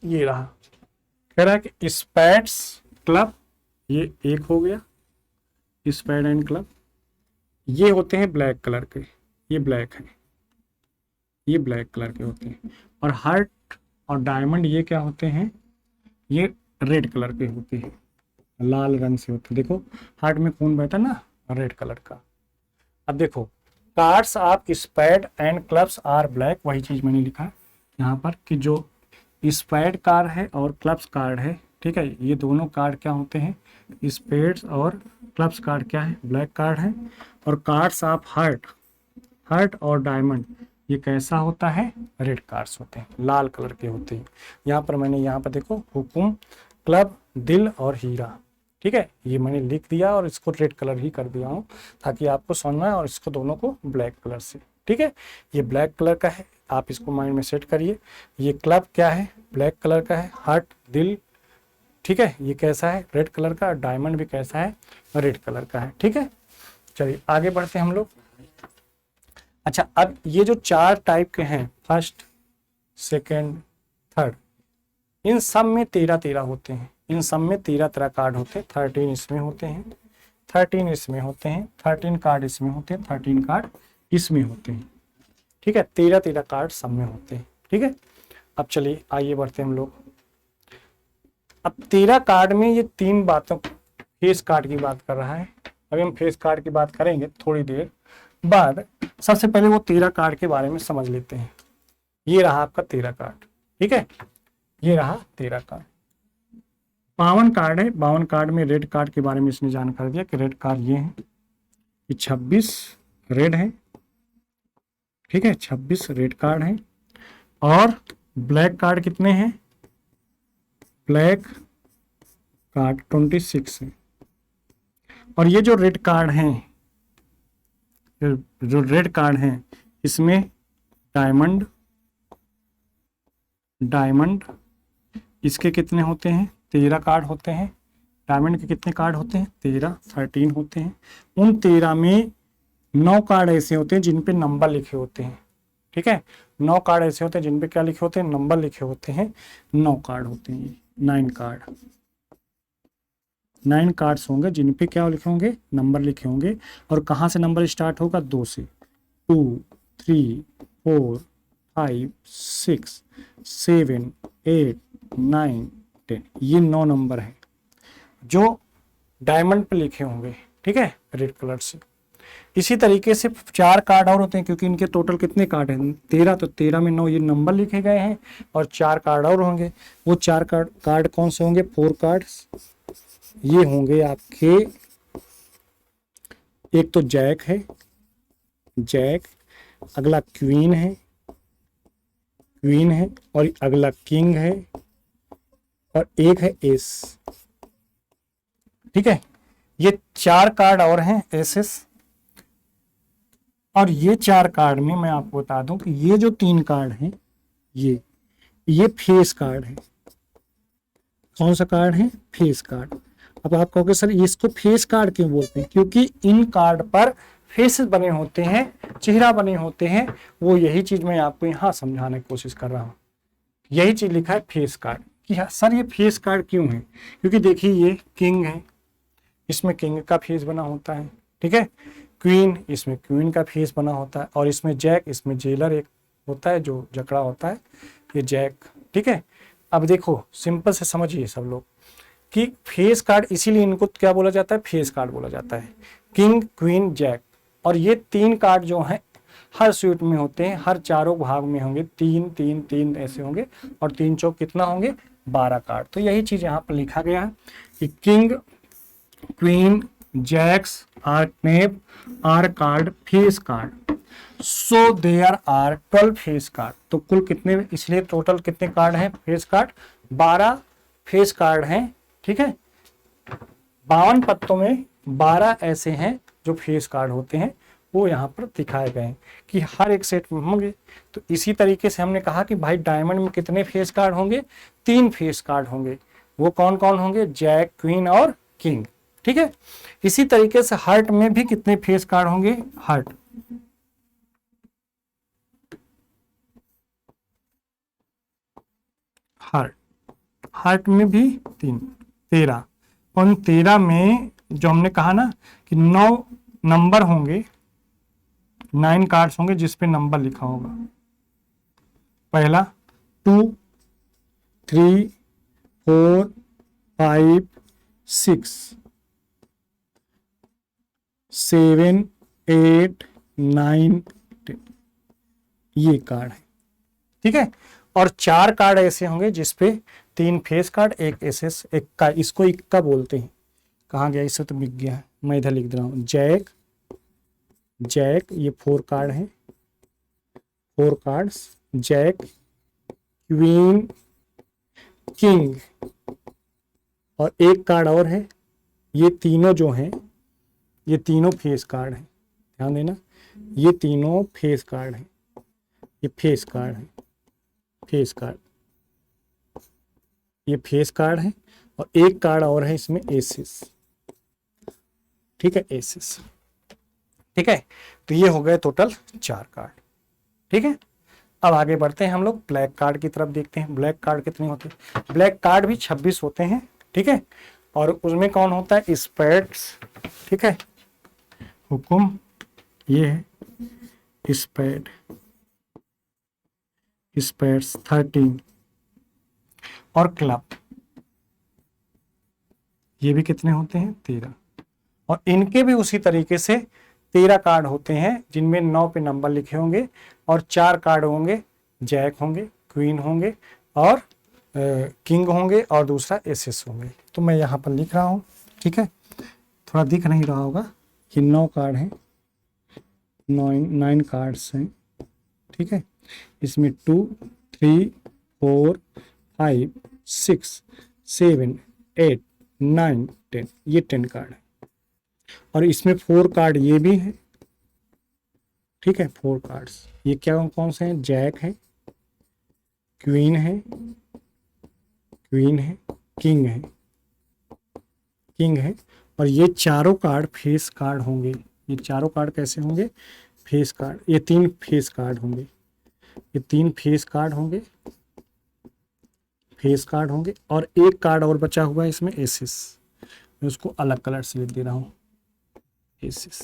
ये रहा, कह रहा है कि स्पैड्स क्लब, ये एक हो गया स्पैड एंड क्लब, ये होते हैं ब्लैक कलर के, ये ब्लैक है, ये ब्लैक कलर के होते हैं। और हार्ट और डायमंड ये क्या होते हैं, ये रेड कलर के होते हैं, लाल रंग से होते हैं। देखो हार्ट में खून बहता ना, रेड कलर का। अब देखो cards of spade and clubs are black, वही चीज मैंने लिखा यहाँ पर कि जो स्पैड कार्ड है और क्लब्स कार्ड है, ठीक है, ये दोनों कार्ड क्या होते हैं, स्पेड्स और क्लब्स कार्ड क्या है, ब्लैक कार्ड है। और कार्ड्स ऑफ हार्ट, हार्ट और डायमंड ये कैसा होता है, रेड कार्ड्स होते हैं, लाल कलर के होते हैं। यहाँ पर मैंने यहाँ पर देखो हुकुम, क्लब, दिल और हीरा, ठीक है, ये मैंने लिख दिया और इसको रेड कलर ही कर दिया हूँ ताकि आपको समझना है, और इसको दोनों को ब्लैक कलर से। ठीक है, ये ब्लैक कलर का है, आप इसको माइंड में सेट करिए। ये क्लब क्या है, ब्लैक कलर का है, हार्ट दिल, ठीक है, ये कैसा है, रेड कलर का, डायमंड भी कैसा है, रेड कलर का है। ठीक है, चलिए आगे बढ़ते हैं हम लोग। अच्छा, अब ये जो चार टाइप के हैं, फर्स्ट सेकेंड थर्ड, इन सब में 13 होते हैं, इन सब में 13 कार्ड होते हैं। 13 इसमें होते हैं, 13 इसमें होते हैं, 13 कार्ड इसमें होते हैं, 13 कार्ड इसमें होते हैं। ठीक है, 13 कार्ड सब में होते हैं। ठीक है, अब चलिए आइए बढ़ते हैं हम लोग। अब 13 कार्ड में ये तीन बातों, फेस कार्ड की बात कर रहा है। अभी हम फेस कार्ड की बात करेंगे थोड़ी देर बाद। सबसे पहले वो 13 कार्ड के बारे में समझ लेते हैं। ये रहा आपका 13 कार्ड, ठीक है, ये रहा 13 कार्ड। 52 कार्ड है, 52 कार्ड में रेड कार्ड के बारे में इसने जानकारी दिया कि रेड कार्ड ये है, ये 26 रेड है, ठीक है, 26 रेड कार्ड है। और ब्लैक कार्ड कितने हैं, ब्लैक कार्ड 26 है। और ये जो रेड कार्ड हैं, जो रेड कार्ड हैं, इसमें डायमंड, डायमंड इसके कितने होते हैं, 13 कार्ड होते हैं। डायमंड के कितने कार्ड होते हैं, 13 होते हैं। उन 13 में 9 कार्ड ऐसे होते हैं जिन पे नंबर लिखे होते हैं। ठीक है, 9 कार्ड ऐसे होते हैं जिन पे क्या लिखे होते हैं, नंबर लिखे होते हैं। 9 कार्ड होते हैं, 9 कार्ड, 9 कार्ड्स होंगे जिन पे क्या लिखे होंगे, नंबर लिखे होंगे। और कहाँ से नंबर स्टार्ट होगा, 2 से, 2 3 4 5 6 7 8 9 10, ये 9 नंबर है जो डायमंड पे लिखे होंगे। ठीक है, रेड कलर से। इसी तरीके से 4 कार्ड और होते हैं, क्योंकि इनके टोटल कितने कार्ड हैं, 13, तो 13 में 9 ये नंबर लिखे गए हैं। और 4 कार्ड और होंगे, वो 4 कार्ड कौन से होंगे, 4 कार्ड्स ये होंगे आपके। एक तो जैक है, जैक, अगला क्वीन है, क्वीन है, और अगला किंग है, और एक है एस। ठीक है, ये 4 कार्ड और हैं एसेस। और ये 4 कार्ड में मैं आपको बता दूं कि ये जो 3 कार्ड हैं, ये फेस कार्ड है। कौन सा कार्ड है? Face card. अब आप कहोगे सर इसको फेस कार्ड क्यों बोलते हैं? क्योंकि इन कार्ड पर फेस बने होते हैं, चेहरा बने होते हैं। वो यही चीज मैं आपको यहाँ समझाने की कोशिश कर रहा हूँ। यही चीज लिखा है फेस कार्ड कि हाँ सर ये फेस कार्ड क्यों है? क्योंकि देखिए ये किंग है, इसमें किंग का फेस बना होता है, ठीक है। क्वीन, इसमें क्वीन का फेस बना होता है। और इसमें जैक, इसमें जेलर एक होता है जो जकड़ा होता है, ये जैक, ठीक है। अब देखो सिंपल से समझिए सब लोग कि फेस कार्ड इसीलिए इनको क्या बोला जाता है? फेस कार्ड बोला जाता है। किंग, क्वीन, जैक, और ये 3 कार्ड जो हैं हर सूट में होते हैं, हर चारों भाग में होंगे, 3 3 3 ऐसे होंगे, और 3 चौक कितना होंगे? 12 कार्ड। तो यही चीज यहाँ पर लिखा गया है कि king, queen, jacks are knave are card face card, so there are 12 face card. तो कुल कितने, इसलिए टोटल कितने कार्ड हैं फेस कार्ड? 12 फेस कार्ड हैं, ठीक है। 52 पत्तों में 12 ऐसे हैं जो फेस कार्ड होते हैं, वो यहाँ पर दिखाए गए हैं कि हर एक सेट में होंगे। तो इसी तरीके से हमने कहा कि भाई डायमंड में कितने फेस कार्ड होंगे? 3 फेस कार्ड होंगे। वो कौन कौन होंगे? जैक, क्वीन और किंग, ठीक है। इसी तरीके से हार्ट में भी कितने फेस कार्ड होंगे? हार्ट, हार्ट, हार्ट में भी 3, 13। उन 13 में जो हमने कहा ना कि 9 नंबर होंगे, 9 कार्ड्स होंगे जिसपे नंबर लिखा होगा। पहला 2, 3, 4, 5, 6, 7, 8, 9, 10, ये कार्ड है, ठीक है। और 4 कार्ड ऐसे होंगे जिसपे 3 फेस कार्ड, एक एसएस, एक का, इसको इक्का बोलते हैं। कहाँ गया? इससे तो बिक गया है, मैं इधर लिख दे रहा हूँ। जैक, जैक, ये 4 कार्ड हैं, 4 कार्ड्स, जैक, क्वीन, किंग, और एक कार्ड और है। ये तीनों जो हैं, ये तीनों फेस कार्ड हैं, ध्यान देना, ये तीनों फेस कार्ड हैं, ये फेस कार्ड है, फेस कार्ड, ये फेस कार्ड है। और एक कार्ड और है इसमें एसिस, ठीक है, एसिस, ठीक है। तो ये हो गए टोटल 4 कार्ड, ठीक है। अब आगे बढ़ते हैं हम लोग ब्लैक कार्ड की तरफ, देखते हैं ब्लैक कार्ड कितने होते हैं। ब्लैक कार्ड भी 26 होते हैं, ठीक है। और उसमें कौन होता है? स्पेड्स, ठीक है, हुकुम, ये है स्पेड, स्पेड्स 13, और क्लब, ये भी कितने होते हैं? 13। और इनके भी उसी तरीके से 13 कार्ड होते हैं जिनमें 9 पे नंबर लिखे होंगे, और 4 कार्ड होंगे, जैक होंगे, क्वीन होंगे, और किंग होंगे, और दूसरा एसेस होंगे। तो मैं यहाँ पर लिख रहा हूँ, ठीक है, थोड़ा दिख नहीं रहा होगा। ये 9 कार्ड हैं, 9 कार्ड्स हैं, ठीक है। इसमें 2, 3, 4, 5, 6, 7, 8, 9, 10, ये 10 कार्ड है। और इसमें 4 कार्ड ये भी है, ठीक है, 4 कार्ड्स। ये क्या कौन से हैं? जैक है, क्वीन है, क्वीन है, किंग है, किंग है। और ये चारों कार्ड फेस कार्ड होंगे। ये चारों कार्ड कैसे होंगे? Face card. ये 3 फेस कार्ड होंगे, ये 3 फेस कार्ड होंगे, फेस कार्ड होंगे। और एक कार्ड और बचा हुआ है इसमें, एसिस, मैं उसको अलग कलर से लिख दे रहा हूँ, एसिस,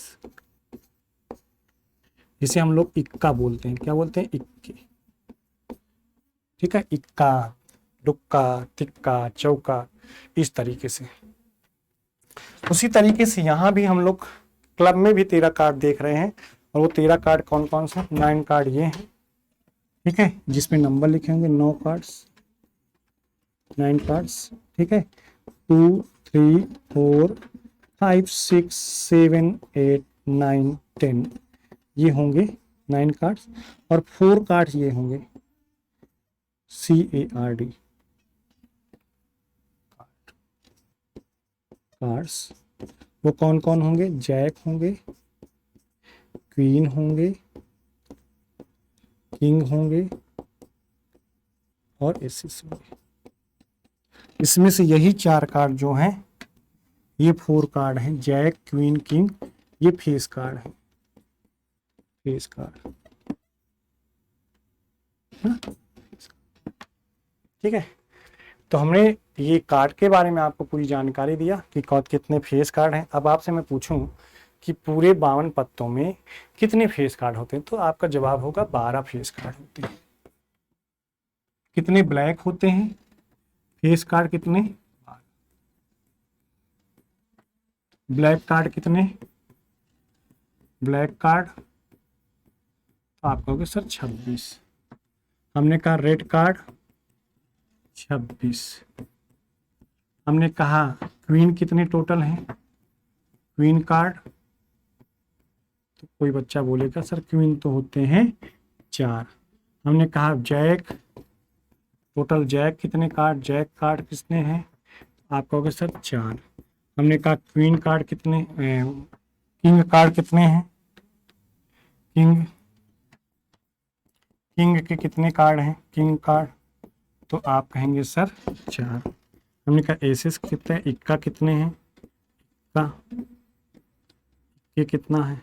जिसे हम लोग इक्का बोलते हैं। क्या बोलते हैं? इक्के, ठीक है। इक्का, दुक्का, तिक्का, चौका, इस तरीके से। उसी तरीके से यहाँ भी हम लोग क्लब में भी 13 कार्ड देख रहे हैं। और वो 13 कार्ड कौन कौन सा? 9 कार्ड ये हैं, ठीक है, जिसमें नंबर लिखे होंगे, 9 कार्ड्स, 9 कार्ड्स, ठीक है। 2, 3, 4, 5, 6, 7, 8, 9, 10, ये होंगे 9 कार्ड्स। और 4 कार्ड्स ये होंगे, CARD कार्ड्स। वो कौन कौन होंगे? जैक होंगे, क्वीन होंगे, किंग होंगे, और एसिस होंगे। इसमें से यही 4 कार्ड जो हैं, ये 4 कार्ड हैं, जैक, क्वीन, किंग, ये फेस कार्ड है, फेस कार्ड। ठीक है, तो हमने ये कार्ड के बारे में आपको पूरी जानकारी दिया कि कितने फेस कार्ड हैं। अब आपसे मैं पूछूं कि पूरे 52 पत्तों में कितने फेस कार्ड होते हैं, तो आपका जवाब होगा 12 फेस कार्ड होते हैं। कितने ब्लैक होते हैं फेस कार्ड, कितने ब्लैक कार्ड, कितने ब्लैक कार्ड, तो आप कहोगे सर 26। हमने कहा रेड कार्ड 26। हमने कहा क्वीन कितने टोटल हैं, क्वीन कार्ड, तो कोई बच्चा बोलेगा सर क्वीन तो होते हैं 4। हमने कहा जैक, टोटल जैक कितने कार्ड, जैक कार्ड कितने हैं, आप कहोगे सर 4। हमने कहा क्वीन कार्ड कितने, किंग कार्ड कितने हैं, किंग, किंग के कितने कार्ड हैं, किंग कार्ड, तो आप कहेंगे सर 4। हमने कहा एसेस कितने, इक्का कितने हैं, इक्का, ये कितना है,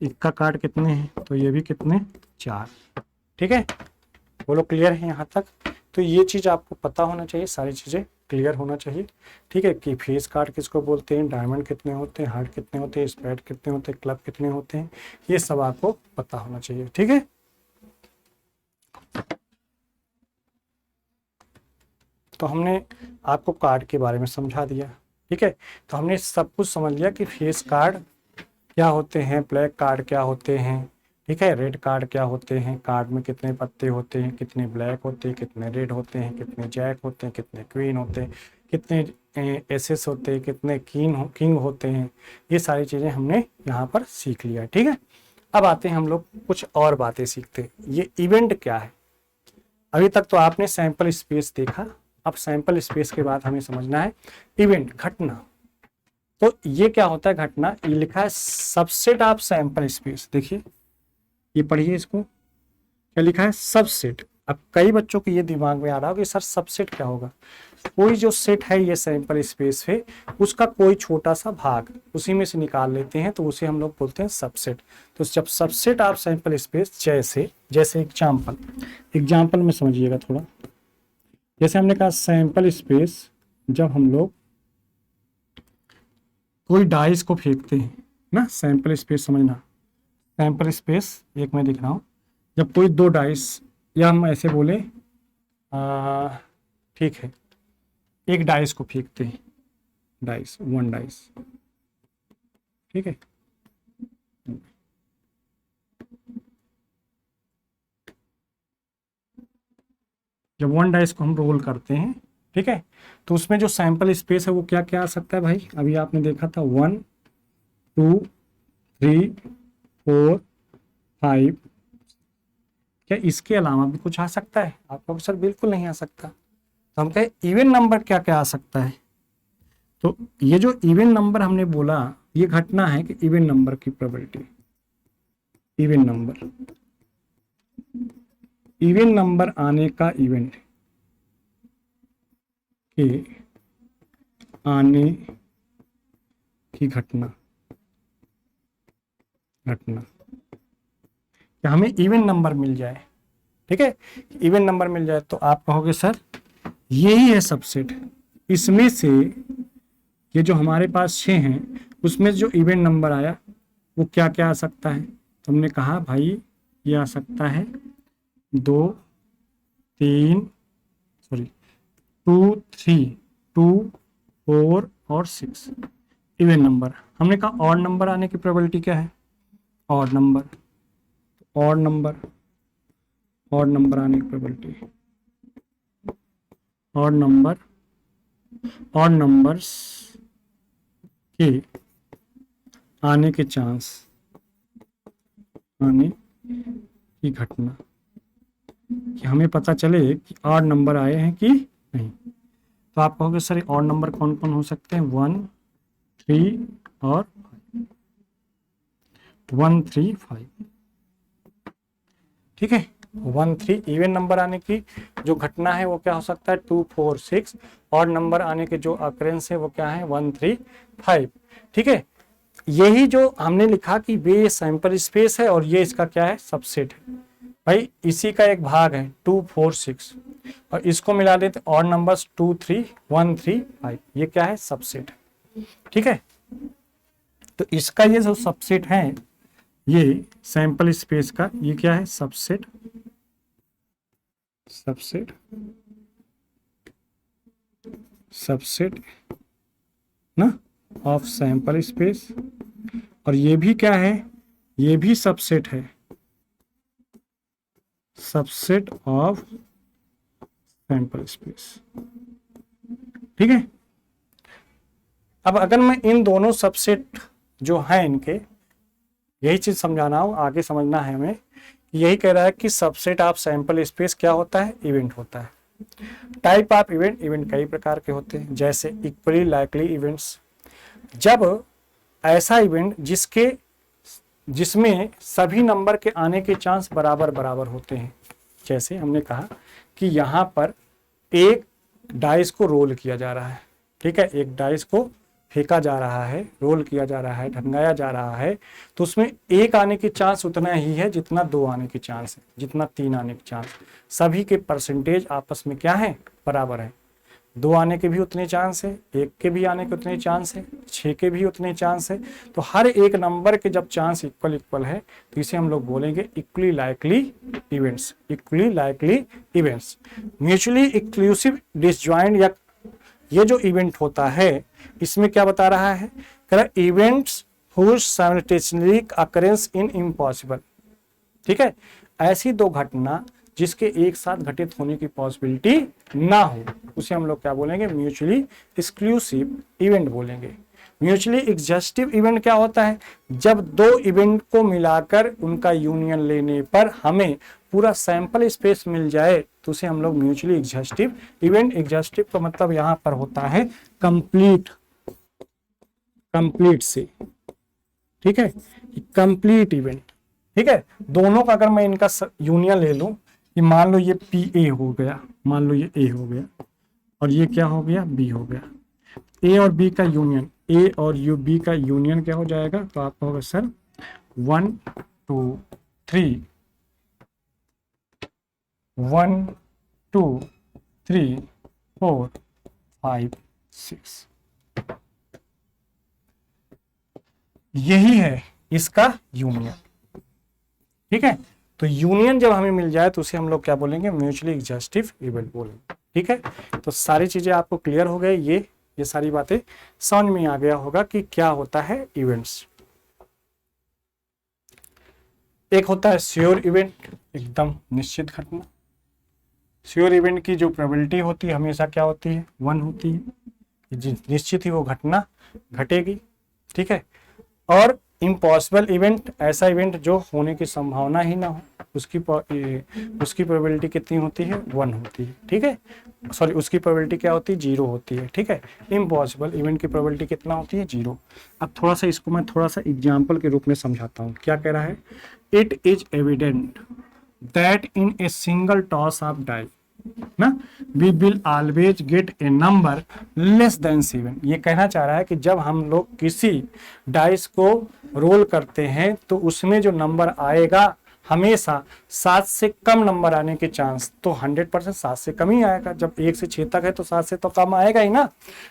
इक्का कार्ड कितने हैं, तो ये भी कितने 4। ठीक है, बोलो क्लियर है यहाँ तक। तो ये चीज़ आपको पता होना चाहिए, सारी चीज़ें क्लियर होना चाहिए। ठीक है, कि फेस कार्ड किसको बोलते हैं, डायमंड कितने होते हैं, हार्ट कितने होते हैं, स्पेड कितने होते हैं, क्लब कितने होते हैं, ये सब आपको पता होना चाहिए। ठीक है, तो हमने आपको कार्ड के बारे में समझा दिया। ठीक है, तो हमने सब कुछ समझ लिया कि फेस कार्ड क्या होते हैं, ब्लैक कार्ड क्या होते हैं, ठीक है, रेड कार्ड क्या होते हैं, कार्ड में कितने पत्ते होते हैं, कितने ब्लैक होते हैं, कितने रेड होते हैं, कितने जैक होते हैं, कितने क्वीन होते हैं, कितने एसेस होते हैं, कितने किंग होते हैं, ये सारी चीज़ें हमने यहाँ पर सीख लिया। ठीक है, अब आते हैं हम लोग कुछ और बातें सीखते हैं। ये इवेंट क्या है, अभी तक तो आपने सैंपल स्पेस देखा, अब सैंपल स्पेस के बाद हमें समझना है इवेंट, घटना। तो ये क्या होता है घटना, ये लिखा है सबसेट ऑफ सैंपल स्पेस। देखिए ये पढ़िए, इसको क्या लिखा है, सबसेट। अब कई बच्चों के ये दिमाग में आ रहा होगा कि सर सबसेट क्या होगा, कोई जो सेट है ये सैंपल स्पेस है, उसका कोई छोटा सा भाग उसी में से निकाल लेते हैं, तो उसे हम लोग बोलते हैं सबसेट। तो जब सबसेट ऑफ सैंपल स्पेस, जैसे एग्जाम्पल में समझिएगा थोड़ा, जैसे हमने कहा सैंपल स्पेस, जब हम लोग कोई डाइस को फेंकते हैं ना, सैंपल स्पेस समझना, सैंपल स्पेस एक मैं दिख रहा हूँ, जब कोई 2 डाइस, या हम ऐसे बोले ठीक है, एक डाइस को फेंकते हैं, डाइस, 1 डाइस, ठीक है, जब 1 डाइस को हम रोल करते हैं, ठीक है, तो उसमें जो सैंपल स्पेस है वो क्या क्या आ सकता है भाई, अभी आपने देखा था 1 2 3 4 5, क्या इसके अलावा भी कुछ आ सकता है, आपको सर बिल्कुल नहीं आ सकता। तो हम कहें इवन नंबर क्या क्या आ सकता है, तो ये जो इवन नंबर हमने बोला, ये घटना है कि इवन नंबर की प्रोबेबिलिटी, इवन नंबर आने का, इवेंट के आने की घटना, कि हमें इवन नंबर मिल जाए, ठीक है, इवन नंबर मिल जाए, तो आप कहोगे सर यही है सबसेट। इसमें से ये जो हमारे पास 6 हैं, उसमें जो इवन नंबर आया वो क्या क्या आ सकता है, तो हमने कहा भाई ये आ सकता है 2 3 सॉरी 2 3 2 4 और 6 इवन नंबर। हमने कहा ऑड नंबर आने की प्रोबेबिलिटी क्या है, ऑड नंबर आने की प्रोबेबिलिटी, ऑड नंबर्स के आने के चांस, आने की घटना, कि हमें पता चले कि ऑड नंबर आए हैं कि नहीं। तो आप कहोगे सर ऑड नंबर कौन कौन हो सकते हैं, 1 3 और 1 3 5, ठीक है। 1 3, इवन नंबर आने की जो घटना है वो क्या हो सकता है 2 4 6, और नंबर आने के जो अकरेंस है वो क्या है 1 3 5। ठीक है, यही जो हमने लिखा कि ये सैंपल स्पेस है और ये इसका क्या है सबसेट है। भाई इसी का एक भाग है 2 4 6, और इसको मिला देते और नंबर्स 2 3 1 3 5, ये क्या है सबसेट है। ठीक है, तो इसका ये जो सबसेट है, ये सैंपल स्पेस का ये क्या है सबसेट, सबसेट सबसेट ना ऑफ सैंपल स्पेस, और ये भी क्या है, ये भी सबसेट है, सबसेट ऑफ सैंपल स्पेस। ठीक है, अब अगर मैं इन दोनों सबसेट जो हैं इनके, यही चीज समझाना हो, आगे समझना है हमें, यही कह रहा है कि सबसेट ऑफ सैंपल स्पेस क्या होता है, इवेंट होता है। टाइप ऑफ इवेंट, इवेंट कई प्रकार के होते हैं, जैसे इक्वली लाइकली इवेंट्स, जब ऐसा इवेंट जिसमें सभी नंबर के आने के चांस बराबर बराबर होते हैं। जैसे हमने कहा कि यहाँ पर एक डाइस को रोल किया जा रहा है, ठीक है, एक डाइस को फेंका जा रहा है, रोल किया जा रहा है, ढंगाया जा रहा है, तो उसमें एक आने की चांस उतना ही है जितना 2 आने की चांस है, जितना 3 आने की चांस। सभी के परसेंटेज आपस में क्या है, बराबर है। 2 आने के भी उतने चांस है, 1 के भी आने के उतने चांस है, 6 के भी उतने चांस है। तो हर एक नंबर के जब चांस इक्वल इक्वल है तो इसे हम लोग बोलेंगे equally likely events, equally likely events. Mutually exclusive disjoint, या ये जो इवेंट होता है इसमें क्या बता रहा है, कह रहा events whose simultaneously occurrence in impossible. ठीक है, ऐसी दो घटना जिसके एक साथ घटित होने की पॉसिबिलिटी ना हो, उसे हम लोग क्या बोलेंगे, म्यूचुअली एक्सक्लूसिव इवेंट बोलेंगे। म्यूचुअली एग्जॉस्टिव इवेंट क्या होता है, जब दो इवेंट को मिलाकर उनका यूनियन लेने पर हमें पूरा सैंपल स्पेस मिल जाए तो उसे हम लोग म्यूचुअली एग्जॉस्टिव इवेंट, एग्जॉस्टिव का मतलब यहां पर होता है कंप्लीट, कंप्लीट से। ठीक है, कंप्लीट इवेंट। ठीक है, दोनों का अगर मैं इनका यूनियन ले लूं कि मान लो ये पी ए हो गया, मान लो ये ए हो गया और ये क्या हो गया, बी हो गया, ए और बी का यूनियन, ए और यू बी का यूनियन क्या हो जाएगा, तो आपका होगा सर 1 2 3, 1 2 3 4 5 6, यही है इसका यूनियन। ठीक है, तो यूनियन जब हमें मिल जाए तो उसे हम लोग क्या बोलेंगे, म्यूचुअली एग्जॉस्टिव इवेंट बोलेंगे। ठीक है, तो सारी चीजें आपको क्लियर हो गई, ये सारी बातें समझ में आ गया होगा कि क्या होता है इवेंट्स। एक होता है श्योर इवेंट, एकदम निश्चित घटना। श्योर इवेंट की जो प्रोबेबिलिटी होती है हमेशा क्या होती है, 1 होती है, निश्चित ही वो घटना घटेगी। ठीक है, और इम्पॉसिबल इवेंट, ऐसा इवेंट जो होने की संभावना ही ना हो, उसकी प्रोबेबिलिटी कितनी होती है, 1 होती है। ठीक है, सॉरी, उसकी प्रोबेबिलिटी क्या होती है, 0 होती है। ठीक है, इम्पॉसिबल इवेंट की प्रोबेबिलिटी कितना होती है, 0। अब थोड़ा सा इसको मैं थोड़ा सा एग्जाम्पल के रूप में समझाता हूँ। क्या कह रहा है, it is evident that in a single toss of die ना we will always get a number less than 7। ये कहना चाह रहा है कि जब हम लोग किसी डाइस को रोल करते हैं तो उसमें जो नंबर आएगा हमेशा 7 से कम नंबर आने के चांस, तो 100% 7 से कम ही आएगा। जब 1 से 6 तक है तो 7 से तो कम आएगा ही ना।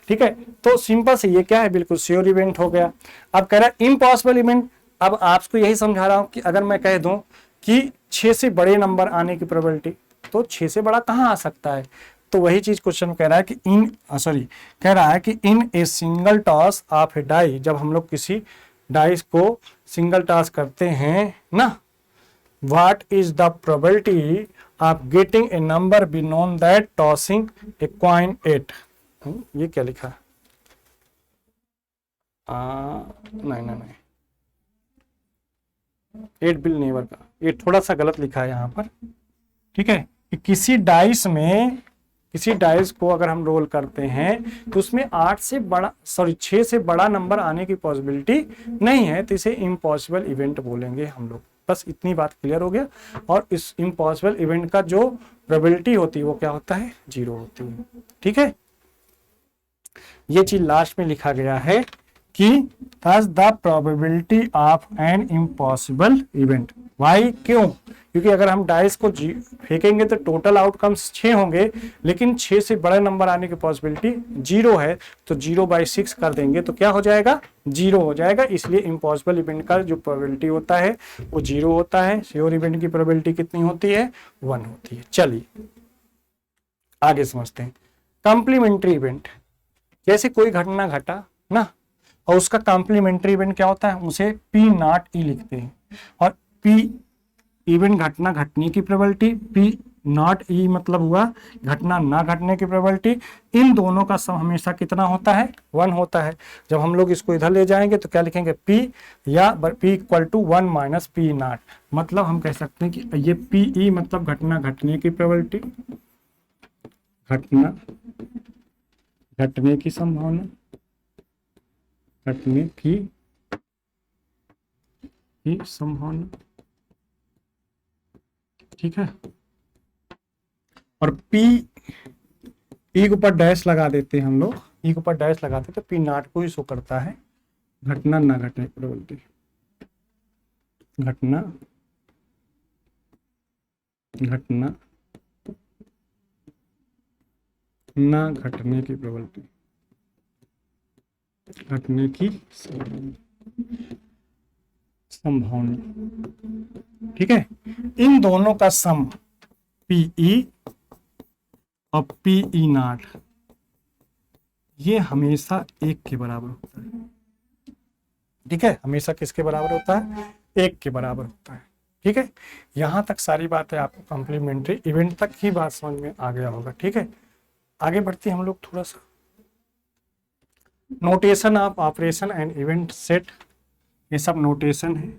ठीक है, तो सिंपल से ये क्या है, बिल्कुल श्योर इवेंट हो गया। अब कह रहा है इम्पॉसिबल इवेंट, अब आपको यही समझा रहा हूं कि अगर मैं कह दूं कि 6 से बड़े नंबर आने की प्रोबेबिलिटी, तो 6 से बड़ा कहां आ सकता है, तो वही चीज क्वेश्चन कह रहा है कि कह रहा है कि in a single toss of a die, जब हम लोग किसी डाइस को सिंगल टॉस करते हैं ना, what is the probability of getting a number be known that tossing a coin 8। ये क्या लिखा, नहीं 8 बिल नेवर का, ये थोड़ा सा गलत लिखा है यहाँ पर। ठीक है, कि किसी डाइस को अगर हम रोल करते हैं तो उसमें 6 से बड़ा नंबर आने की पॉसिबिलिटी नहीं है, तो इसे इम्पॉसिबल इवेंट बोलेंगे हम लोग। बस इतनी बात क्लियर हो गया। और इस इम्पॉसिबल इवेंट का जो प्रोबेबिलिटी होती है वो क्या होता है, 0 होती है। ठीक है, ये चीज लास्ट में लिखा गया है कि thus the probability of an impossible event, why, क्यों, क्योंकि अगर हम डाइस को फेंकेंगे तो टोटल आउटकम्स 6 होंगे, लेकिन 6 से बड़े नंबर आने की पॉसिबिलिटी 0 है, तो 0/6 कर देंगे तो क्या हो जाएगा, 0 हो जाएगा। इसलिए इम्पॉसिबल इवेंट का जो प्रोबेबिलिटी होता है वो 0 होता है। श्योर इवेंट की प्रोबेबिलिटी कितनी होती है, 1 होती है। चलिए आगे समझते हैं। कॉम्प्लीमेंट्री इवेंट, जैसे कोई घटना घटा ना, और उसका कॉम्प्लीमेंट्री इवेंट क्या होता है, उसे P0 E लिखते हैं। और P इवेंट घटना घटने की प्रोबेबिलिटी, P0 E मतलब हुआ घटना ना घटने की प्रोबेबिलिटी। इन दोनों का सम हमेशा कितना होता है, 1 होता है। जब हम लोग इसको इधर ले जाएंगे तो क्या लिखेंगे, P या P = 1 - P0। मतलब हम कह सकते हैं कि ये PE मतलब घटना घटने की प्रोबेबिलिटी, घटना घटने की संभावना, घटने की संभावना। ठीक है, और P E के ऊपर डैश लगा देते हैं हम लोग, E के ऊपर डैश लगाते हैं तो P0 को ही शो करता है घटना ना घटने की प्रोबेबिलिटी, घटना ना घटने की प्रोबेबिलिटी, घटने की संभावना। ठीक है, इन दोनों का सम PE और PE0 ये हमेशा 1 के बराबर होता है। ठीक है, हमेशा किसके बराबर होता है, 1 के बराबर होता है। ठीक है, यहां तक सारी बातें आपको कॉम्प्लीमेंट्री इवेंट तक ही बात समझ में आ गया होगा। ठीक है, आगे बढ़ते हैं हम लोग थोड़ा सा। Notation of operation and event set, ये सब नोटेशन है।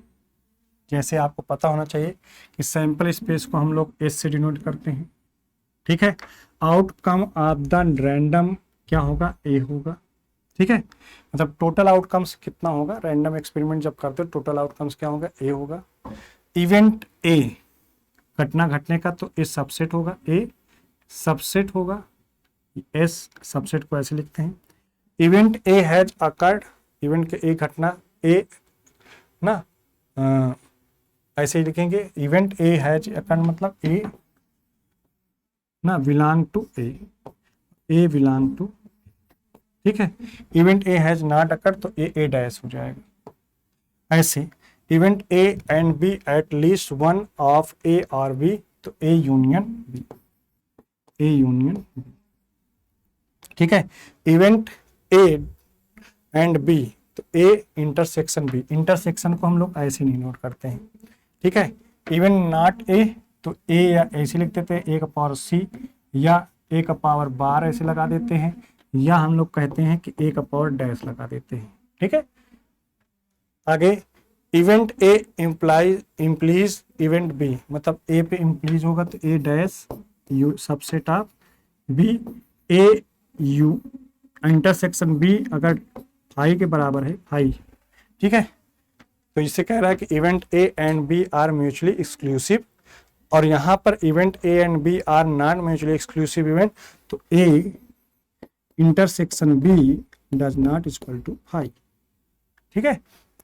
जैसे आपको पता होना चाहिए कि सैंपल स्पेस को हम लोग S से डिनोट करते हैं। ठीक है, आउटकम ऑफ द रैंडम क्या होगा, A होगा। ठीक है, मतलब टोटल आउटकम्स कितना होगा, रैंडम एक्सपेरिमेंट जब करते हो टोटल आउटकम्स क्या होगा, A होगा। इवेंट A घटना घटने का तो A सबसेट होगा, A सबसेट होगा, S सबसेट को ऐसे लिखते हैं। Event A has occurred, event के A घटना A ना ऐसे ही लिखेंगे। इवेंट A हैज अकर्ड मतलब A ना belong to A, A belong to. ठीक है, event A has not occurred तो A डैश हो जाएगा। ऐसे event A and B at least one of A और B तो A union B, A union B। ठीक है, इवेंट A एंड B तो A इंटरसेक्शन B, इंटरसेक्शन को हम लोग ऐसे नहीं नोट करते हैं। ठीक है, इवेंट नॉट A तो A या ऐसे लिख देते हैं, A का पावर C या A का पावर बार ऐसे लगा देते हैं, या हम लोग कहते हैं कि A का पावर डैश लगा देते हैं। ठीक है, आगे इवेंट A इम्प्लीज इवेंट B, मतलब A पे इम्प्लीज होगा तो A dash you subset of B, A you intersection B अगर फाई के बराबर है फाई। ठीक है, तो इससे कह रहा है कि event A and B are mutually exclusive, और यहाँ पर event A and B are not mutually exclusive event, तो A intersection B does not equal to phi. ठीक है,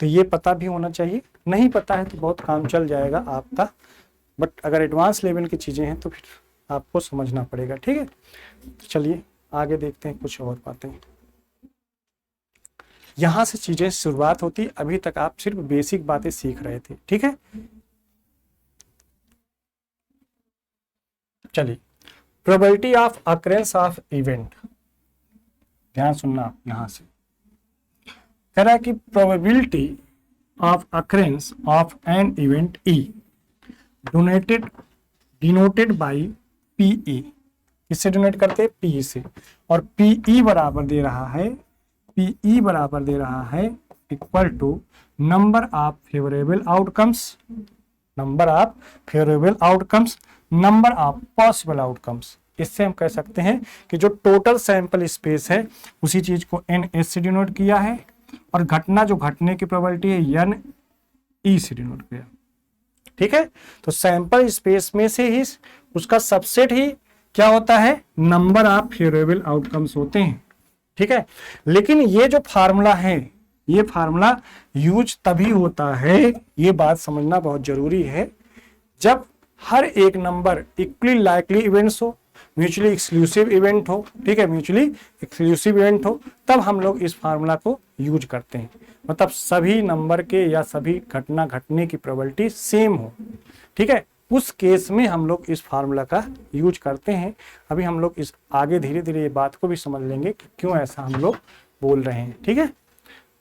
तो ये पता भी होना चाहिए, नहीं पता है तो बहुत काम चल जाएगा आपका, बट अगर एडवांस लेवल की चीज़ें हैं तो फिर आपको समझना पड़ेगा। ठीक है, तो चलिए आगे देखते हैं कुछ और बातें। यहां से चीजें शुरुआत होती, अभी तक आप सिर्फ बेसिक बातें सीख रहे थे। ठीक है, चलिए probability of occurrence of event, ध्यान सुनना आप यहां से कह रहा है कि probability of occurrence of an event E denoted by PE, किससे डिनोट करते हैं, PE से, और PE बराबर दे रहा है, PE बराबर दे रहा है equal to number of favourable outcomes, number of favourable outcomes, number of possible outcomes. इससे हम कह सकते हैं कि जो टोटल सैंपल स्पेस है उसी चीज को NS से डिनोट किया है, और घटना जो घटने की प्रोबेबिलिटी है NE से डिनोट किया। ठीक है, तो सैंपल स्पेस में से ही उसका सबसेट ही क्या होता है, नंबर ऑफ फेवरेबल आउटकम्स होते हैं। ठीक है, लेकिन ये जो फार्मूला है, ये फार्मूला यूज तभी होता है, ये बात समझना बहुत जरूरी है, जब हर एक नंबर इक्वली लाइकली इवेंट्स हो, म्यूचुअली एक्सक्लूसिव इवेंट हो, ठीक है, म्यूचुअली एक्सक्लूसिव इवेंट हो, तब हम लोग इस फार्मूला को यूज करते हैं। मतलब सभी नंबर के या सभी घटना घटने की प्रोबेबिलिटी सेम हो, ठीक है, उस केस में हम लोग इस फार्मूला का यूज करते हैं। अभी हम लोग इस आगे धीरे धीरे ये बात को भी समझ लेंगे कि क्यों ऐसा हम लोग बोल रहे हैं। ठीक है,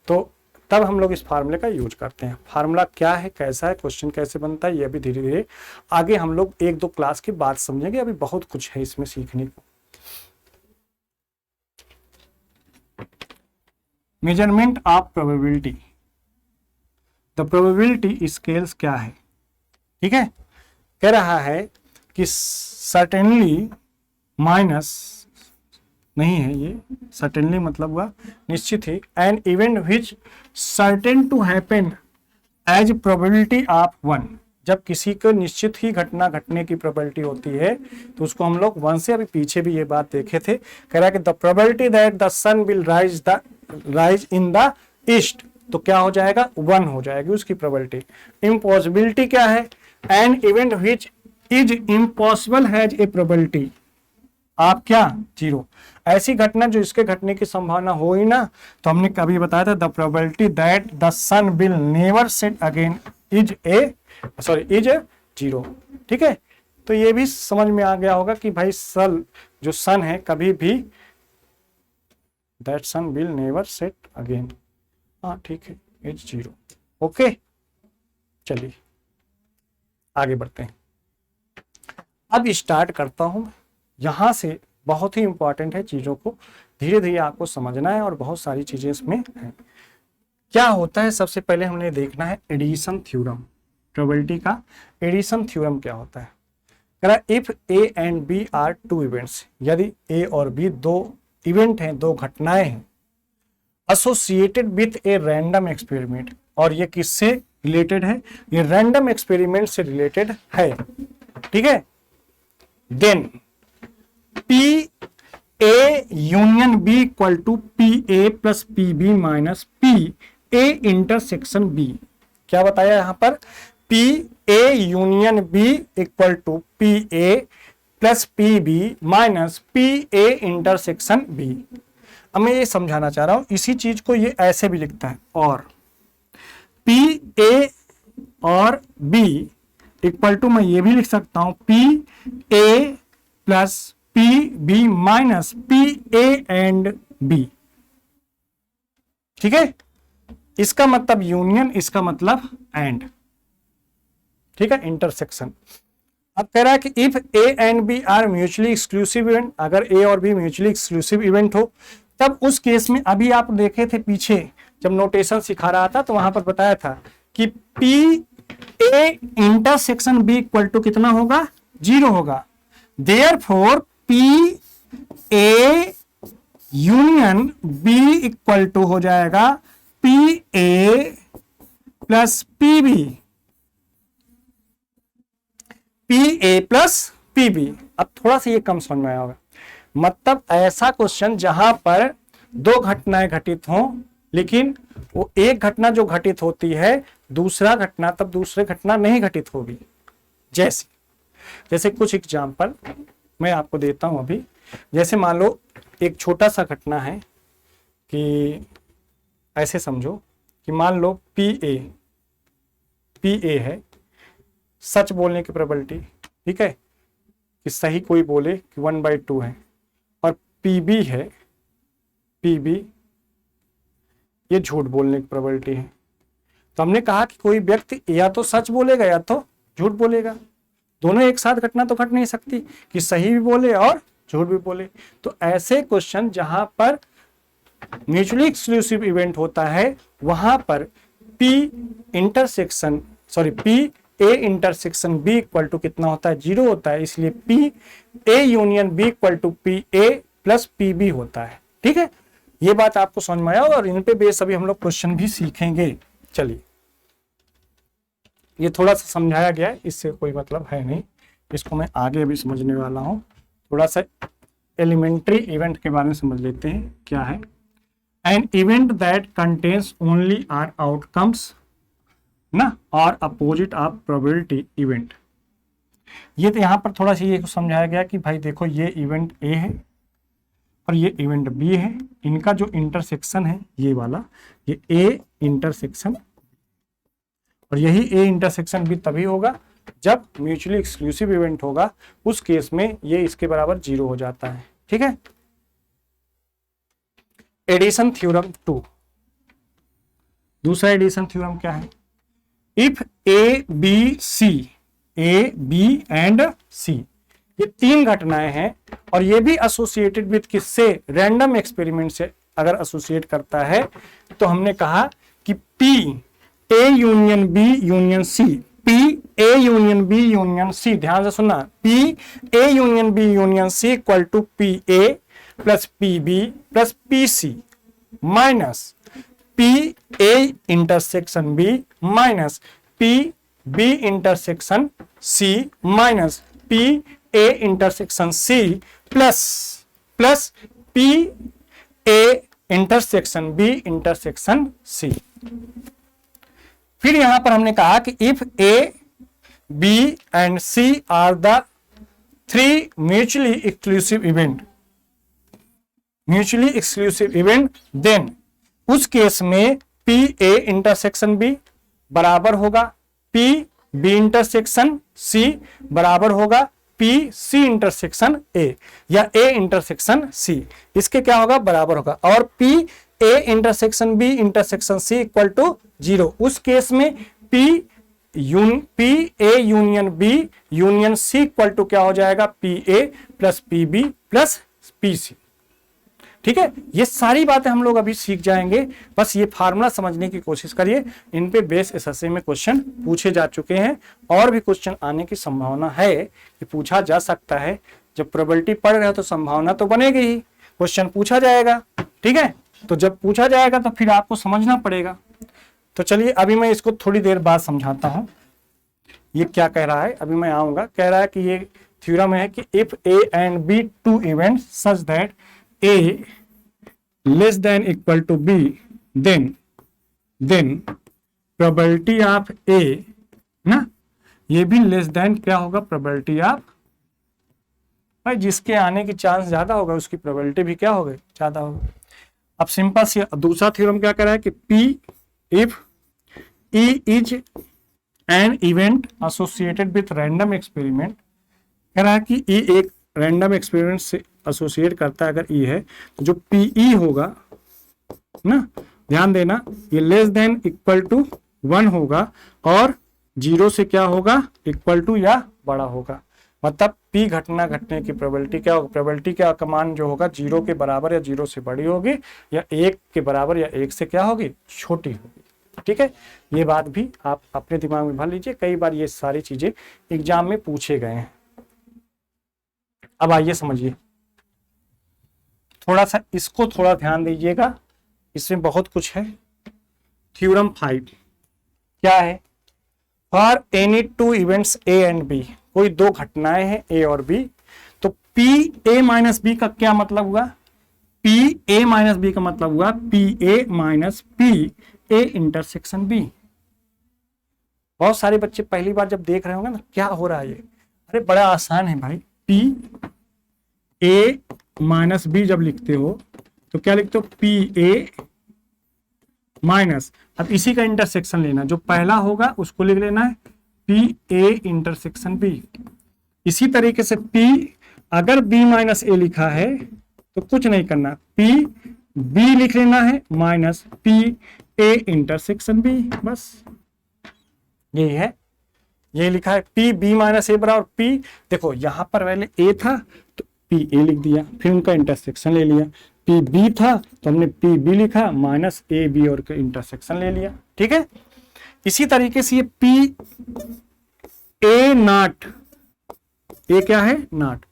तो तब हम लोग इस फार्मूले का यूज करते हैं। फार्मूला क्या है, कैसा है, क्वेश्चन कैसे बनता है, ये भी धीरे धीरे आगे हम लोग एक दो क्लास के बाद समझेंगे। अभी बहुत कुछ है इसमें सीखने को। Measurement of probability, the probability scales क्या है, ठीक है, कह रहा है कि सर्टेनली माइनस नहीं है, ये सर्टेनली मतलब हुआ निश्चित ही, an event which certain to happen has probability of 1, जब किसी को निश्चित ही घटना घटने की प्रोबेबिलिटी होती है तो उसको हम लोग 1 से, अभी पीछे भी ये बात देखे थे, कह रहा है कि the probability that the sun will rise in the east, तो क्या हो जाएगा, 1 हो जाएगी उसकी प्रोबेबिलिटी। इम्पॉसिबिलिटी क्या है, an event which is impossible has a probability आप क्या, 0, ऐसी घटना जो इसके घटने की संभावना हो ही ना, तो हमने कभी बताया था the probability that the sun will never set again is 0। ठीक है, तो ये भी समझ में आ गया होगा कि भाई जो सन है कभी भी that sun will never set again, हाँ ठीक है, इज 0। ओके, चलिए आगे बढ़ते हैं। अब स्टार्ट करता हूं, यहां से बहुत ही इंपॉर्टेंट है, चीजों को धीरे धीरे आपको समझना है और बहुत सारी चीजें इसमें हैं। क्या होता है, सबसे पहले हमने देखना है एडिशन थ्योरम, प्रोबेबिलिटी का एडिशन थ्योरम क्या होता है। If A and B are two events, यदि ए और बी दो इवेंट हैं, दो घटनाएं हैं, associated with a random experiment, और ये किससे रिलेटेड है, ये रैंडम एक्सपेरिमेंट से रिलेटेड है, ठीक है, then P A union B equal to P A plus P B minus P A intersection B. क्या बताया यहां पर, P A union B equal to P A plus P B minus P A intersection B. अब मैं ये समझाना चाह रहा हूं, इसी चीज को ये ऐसे भी लिखता है, और पी ए और बी इक्वल टू, मैं ये भी लिख सकता हूं P A plus P B minus P A and B. ठीक है, इसका मतलब यूनियन, इसका मतलब एंड, ठीक है, इंटरसेक्शन। अब कह रहा है कि if A and B are mutually exclusive event, अगर ए और बी म्यूचुअली एक्सक्लूसिव इवेंट हो, तब उस केस में अभी आप देखे थे पीछे जब नोटेशन सिखा रहा था तो वहां पर बताया था कि P A intersection B equal to कितना होगा, 0 होगा। Therefore P A union B equal to हो जाएगा P A plus P B, P A plus P B. अब थोड़ा सा ये कम समझ में आया होगा, मतलब ऐसा क्वेश्चन जहां पर दो घटनाएं घटित हों, लेकिन वो एक घटना जो घटित होती है, दूसरा घटना तब दूसरे घटना नहीं घटित होगी। जैसे कुछ एग्जाम्पल मैं आपको देता हूं अभी। जैसे मान लो एक छोटा सा घटना है कि ऐसे समझो कि मान लो पी ए है, सच बोलने की प्रोबेबिलिटी, ठीक है, कि सही कोई बोले कि 1/2 है, और पी बी है, पी बी ये झूठ बोलने की प्रोबेबिलिटी है। तो हमने कहा कि कोई व्यक्ति या तो सच बोलेगा या तो झूठ बोलेगा, दोनों एक साथ घटना तो घट नहीं सकती कि सही भी बोले और झूठ भी बोले। तो ऐसे क्वेश्चन जहां पर म्यूचुअली एक्सक्लूसिव इवेंट होता है, वहां पर P A intersection B equal to कितना होता है, 0 होता है। इसलिए P A union B equal to P A plus P B होता है। ठीक है, ये बात आपको समझ में आया और इन पे बेस अभी हम लोग क्वेश्चन भी सीखेंगे। चलिए ये थोड़ा सा समझाया गया है, इससे कोई मतलब है नहीं, इसको मैं आगे अभी समझने वाला हूँ। थोड़ा सा एलिमेंट्री इवेंट के बारे में समझ लेते हैं क्या है। An event that contains only are outcomes ना और अपोजिट ऑफ प्रोबेबिलिटी इवेंट। ये तो यहाँ पर थोड़ा सा ये समझाया गया कि भाई देखो ये इवेंट ए है और ये इवेंट बी है, इनका जो इंटरसेक्शन है ये वाला, ये ए इंटरसेक्शन, और यही ए इंटरसेक्शन बी तभी होगा जब म्यूचुअली एक्सक्लूसिव इवेंट होगा, उस केस में ये इसके बराबर 0 हो जाता है। ठीक है। एडिशन थ्योरम 2, दूसरा एडिशन थ्योरम क्या है? If A B C, A B and C, ये 3 घटनाएं हैं और ये भी एसोसिएटेड विद किससे? रैंडम एक्सपेरिमेंट से अगर एसोसिएट करता है तो हमने कहा कि P A union B union C, P A union B union C, ध्यान से सुनना, P A union B union C equal to P A plus P B plus P C minus P A intersection B minus P B intersection C minus P A intersection C plus P A intersection B intersection C. फिर यहां पर हमने कहा कि if A B and C are the 3 mutually exclusive event, then उस case में P A intersection B बराबर होगा पी बी इंटरसेक्शन सी बराबर होगा पी सी इंटरसेक्शन ए या ए इंटरसेक्शन सी, इसके क्या होगा? बराबर होगा। और P A intersection B intersection C equal to 0, उस केस में P A union B union C equal to क्या हो जाएगा? P A plus P B plus P C. ठीक है, ये सारी बातें हम लोग अभी सीख जाएंगे, बस ये फार्मूला समझने की कोशिश करिए। इन पे बेस एसएससी में क्वेश्चन पूछे जा चुके हैं और भी क्वेश्चन आने की संभावना है कि पूछा जा सकता है। जब प्रोबेबिलिटी पढ़ रहे हो तो संभावना तो बनेगी ही, क्वेश्चन पूछा जाएगा। ठीक है, तो जब पूछा जाएगा तो फिर आपको समझना पड़ेगा। तो चलिए अभी मैं इसको थोड़ी देर बाद समझाता हूं ये क्या कह रहा है। अभी मैं आऊंगा, कह रहा है कि ये थ्योरम है कि if A and B 2 events such that A less than equal to B, then probability of A ना, ये भी लेस देन क्या होगा? प्रोबेबिलिटी ऑफ, भाई जिसके आने की चांस ज्यादा होगा उसकी प्रोबेबिलिटी भी क्या होगी? ज्यादा होगा। अब सिंपल सी दूसरा थ्योरम क्या कह रहा है कि P if E is an event associated with random experiment, कह रहा है कि E एक रैंडम एक्सपेरिमेंट से एसोसिएट करता है, अगर ई है तो जो पीई होगा ना, ध्यान देना, ये लेस देन इक्वल टू 1 होगा और 0 से क्या होगा? इक्वल टू या बड़ा होगा। मतलब पी घटना घटने की प्रोबेबिलिटी क्या होगा? प्रोबेबिलिटी का मान जो होगा 0 के बराबर या 0 से बड़ी होगी या 1 के बराबर या 1 से क्या होगी? छोटी होगी। ठीक है, ये बात भी आप अपने दिमाग में भर लीजिए, कई बार ये सारी चीजें एग्जाम में पूछे गए हैं। अब आइए समझिए, थोड़ा सा इसको थोड़ा ध्यान दीजिएगा, इसमें बहुत कुछ है। थ्योरम 5 क्या है? For any 2 events A and B, कोई 2 घटनाएं हैं ए और बी, तो पी ए माइनस बी का क्या मतलब हुआ? पी ए माइनस बी का मतलब हुआ P A minus P A intersection B. बहुत सारे बच्चे पहली बार जब देख रहे होंगे ना, क्या हो रहा है ये? अरे बड़ा आसान है भाई, पी ए माइनस बी जब लिखते हो तो क्या लिखते हो? पी ए माइनस, अब इसी का इंटरसेक्शन लेना, जो पहला होगा उसको लिख लेना है पी ए इंटरसेक्शन बी। इसी तरीके से पी अगर बी माइनस ए लिखा है तो कुछ नहीं करना, पी बी लिख लेना है minus P A intersection B, बस यही है। यही लिखा है पी बी माइनस ए बराबर पी, देखो यहां पर पहले ए था तो पी ए लिख दिया, फिर उनका इंटरसेक्शन ले लिया, पी बी था तो हमने पी बी लिखा माइनस ए बी और का इंटरसेक्शन ले लिया। ठीक है, इसी तरीके से ये पी ए नॉट, ए क्या है? नॉट।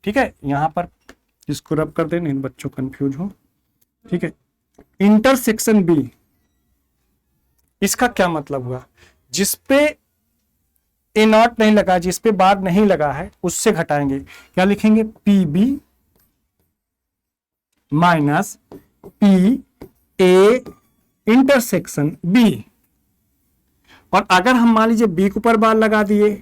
ठीक है, यहां पर इसको रब कर दें, नहीं बच्चों कंफ्यूज हो। ठीक है, इंटरसेक्शन बी, इसका क्या मतलब हुआ? जिसपे ए नॉट नहीं लगा, जिस पे बार नहीं लगा है उससे घटाएंगे, क्या लिखेंगे, P B minus P A intersection B. और अगर हम मान लीजिए बी के ऊपर बार लगा दिए,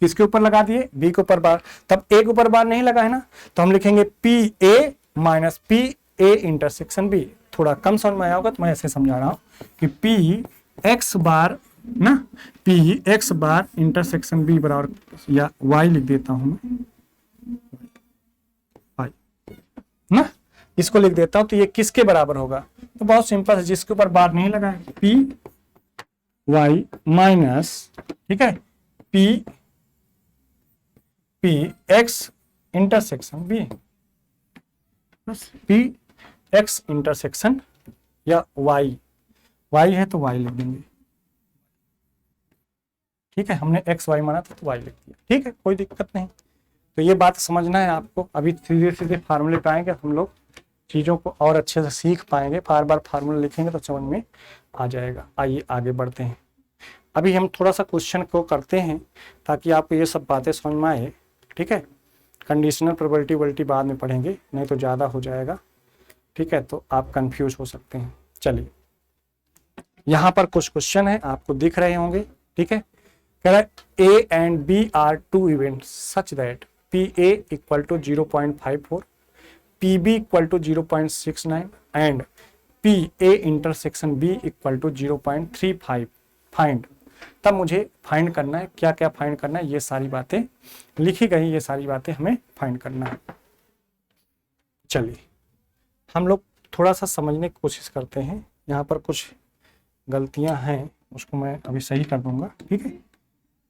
किसके ऊपर लगा दिए, बी के ऊपर बार, तब ए के ऊपर बार नहीं लगा है ना, तो हम लिखेंगे P A minus P A intersection B. थोड़ा कम समझ में आया होगा तो मैं ऐसे समझा रहा हूं कि पी एक्स बार ना, पी एक्स बार इंटरसेक्शन बी बराबर, या वाई लिख देता हूं मैं, वाई ना, इसको लिख देता हूं, तो ये किसके बराबर होगा, तो बहुत सिंपल है, जिसके ऊपर बार नहीं लगा है, पी वाई माइनस, ठीक है, P P X intersection B, बस पी एक्स इंटरसेक्शन, या वाई, वाई है तो वाई लिख देंगे, ठीक है, हमने एक्स वाई माना था तो वाई लिख दिया, ठीक है, कोई दिक्कत नहीं। तो ये बात समझना है आपको, अभी सीधे सीधे फार्मूले पे आएंगे हम लोग, चीज़ों को और अच्छे से सीख पाएंगे, बार बार फार्मूला लिखेंगे तो समझ में आ जाएगा। आइए आगे बढ़ते हैं, अभी हम थोड़ा सा क्वेश्चन को करते हैं ताकि आपको ये सब बातें समझ में आए, ठीक है। कंडीशनल प्रोबेबिलिटी वबिलिटी बाद में पढ़ेंगे, नहीं तो ज़्यादा हो जाएगा, ठीक है, तो आप कंफ्यूज हो सकते हैं। चलिए, यहाँ पर कुछ क्वेश्चन है, आपको दिख रहे होंगे, ठीक है। कह रहा है A and B are two events such that P A equal to 0.54, P B equal to 0.69 and P A intersection B equal to 0.35 find. तब मुझे फाइंड करना है, क्या क्या फाइंड करना है, ये सारी बातें लिखी गई, ये सारी बातें हमें फाइंड करना है। चलिए हम लोग थोड़ा सा समझने की कोशिश करते हैं, यहाँ पर कुछ गलतियां हैं उसको मैं अभी सही कर दूंगा, ठीक है।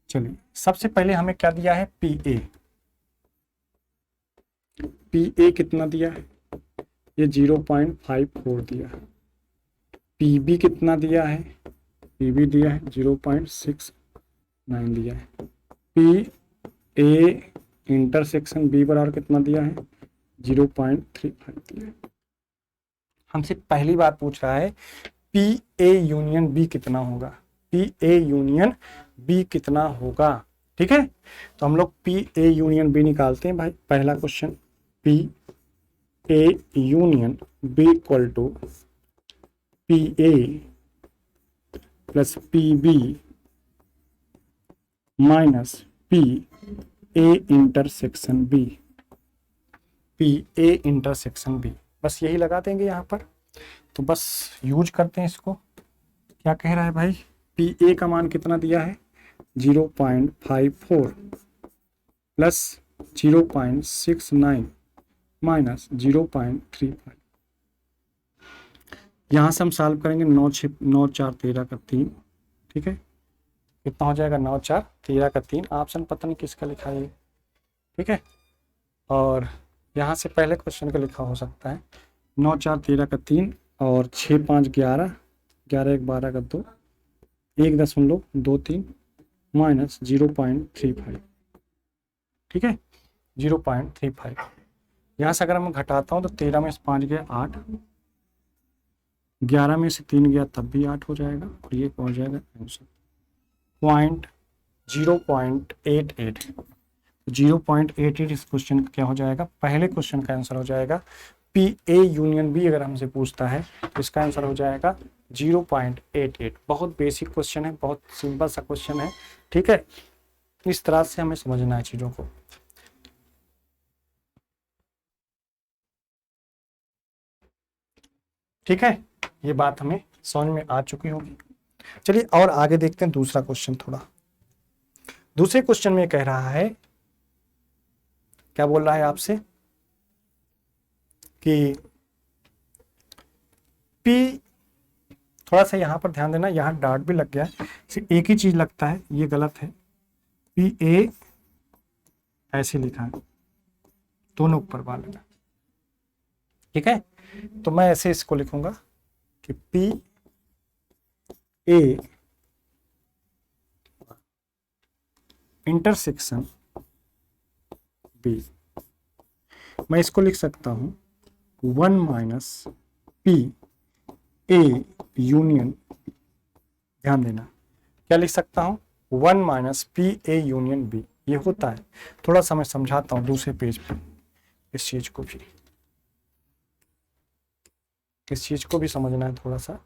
चलिए सबसे पहले हमें क्या दिया है, पी ए, पी ए कितना दिया है, ये 0.54 दिया है, पी बी कितना दिया है, पी बी दिया है 0.69 दिया है, पी ए इंटरसेक्शन बी बराबर कितना दिया है, 0.35 दिया है। हमसे पहली बात पूछ रहा है पी ए यूनियन बी कितना होगा, पी ए यूनियन बी कितना होगा, ठीक है। तो हम लोग पी ए यूनियन बी निकालते हैं भाई। पहला question, P A union B equal to P A plus P B minus P A intersection B, P A intersection B, बस यही लगा देंगे यहाँ पर। तो बस यूज करते हैं इसको। क्या कह रहा है भाई, पी ए का मान कितना दिया है, 0.54 प्लस 0.69 माइनस 0.35। यहाँ से हम सॉल्व करेंगे, 9 4 13 का 3, ठीक है, कितना हो जाएगा, 9 4 13 का 3, ऑप्शन पता नहीं किसका लिखा है, ठीक है। और यहाँ से पहले क्वेश्चन का लिखा हो सकता है, 9 4 13 का 3 और 6 5 11, 11 1 12 का 2, 1.23 माइनस 0.35, ठीक है, 0.35। यहाँ से अगर मैं घटाता हूँ तो 13 में से 5 गया 8, 11 में से 3 गया तब भी 8 हो जाएगा, और ये पहुँच जाएगा आंसर 0.88। 0.88 इस क्वेश्चन का क्या हो जाएगा, पहले क्वेश्चन का आंसर हो जाएगा। पी ए यूनियन बी अगर हमसे पूछता है तो इसका आंसर हो जाएगा 0.88। बहुत बेसिक क्वेश्चन है, बहुत सिंपल सा क्वेश्चन है, ठीक है। इस तरह से हमें समझना है चीज़ों को, ठीक है। ये बात हमें समझ में आ चुकी होगी। चलिए और आगे देखते हैं दूसरा क्वेश्चन। थोड़ा दूसरे क्वेश्चन में कह रहा है, क्या बोल रहा है आपसे कि P, थोड़ा सा यहाँ पर ध्यान देना, यहाँ डॉट भी लग गया है, सिर्फ एक ही चीज लगता है, ये गलत है, पी ए ऐसे लिखा है, दोनों ऊपर वाले में, ठीक है। तो मैं ऐसे इसको लिखूंगा कि पी ए इंटरसेक्शन बी, मैं इसको लिख सकता हूं 1 माइनस पी ए यूनियन, ध्यान देना क्या लिख सकता हूं, 1 minus P A union B, ये होता है। थोड़ा सा मैं समझाता हूँ दूसरे पेज पे, इस चीज को भी, इस चीज को भी समझना है थोड़ा सा।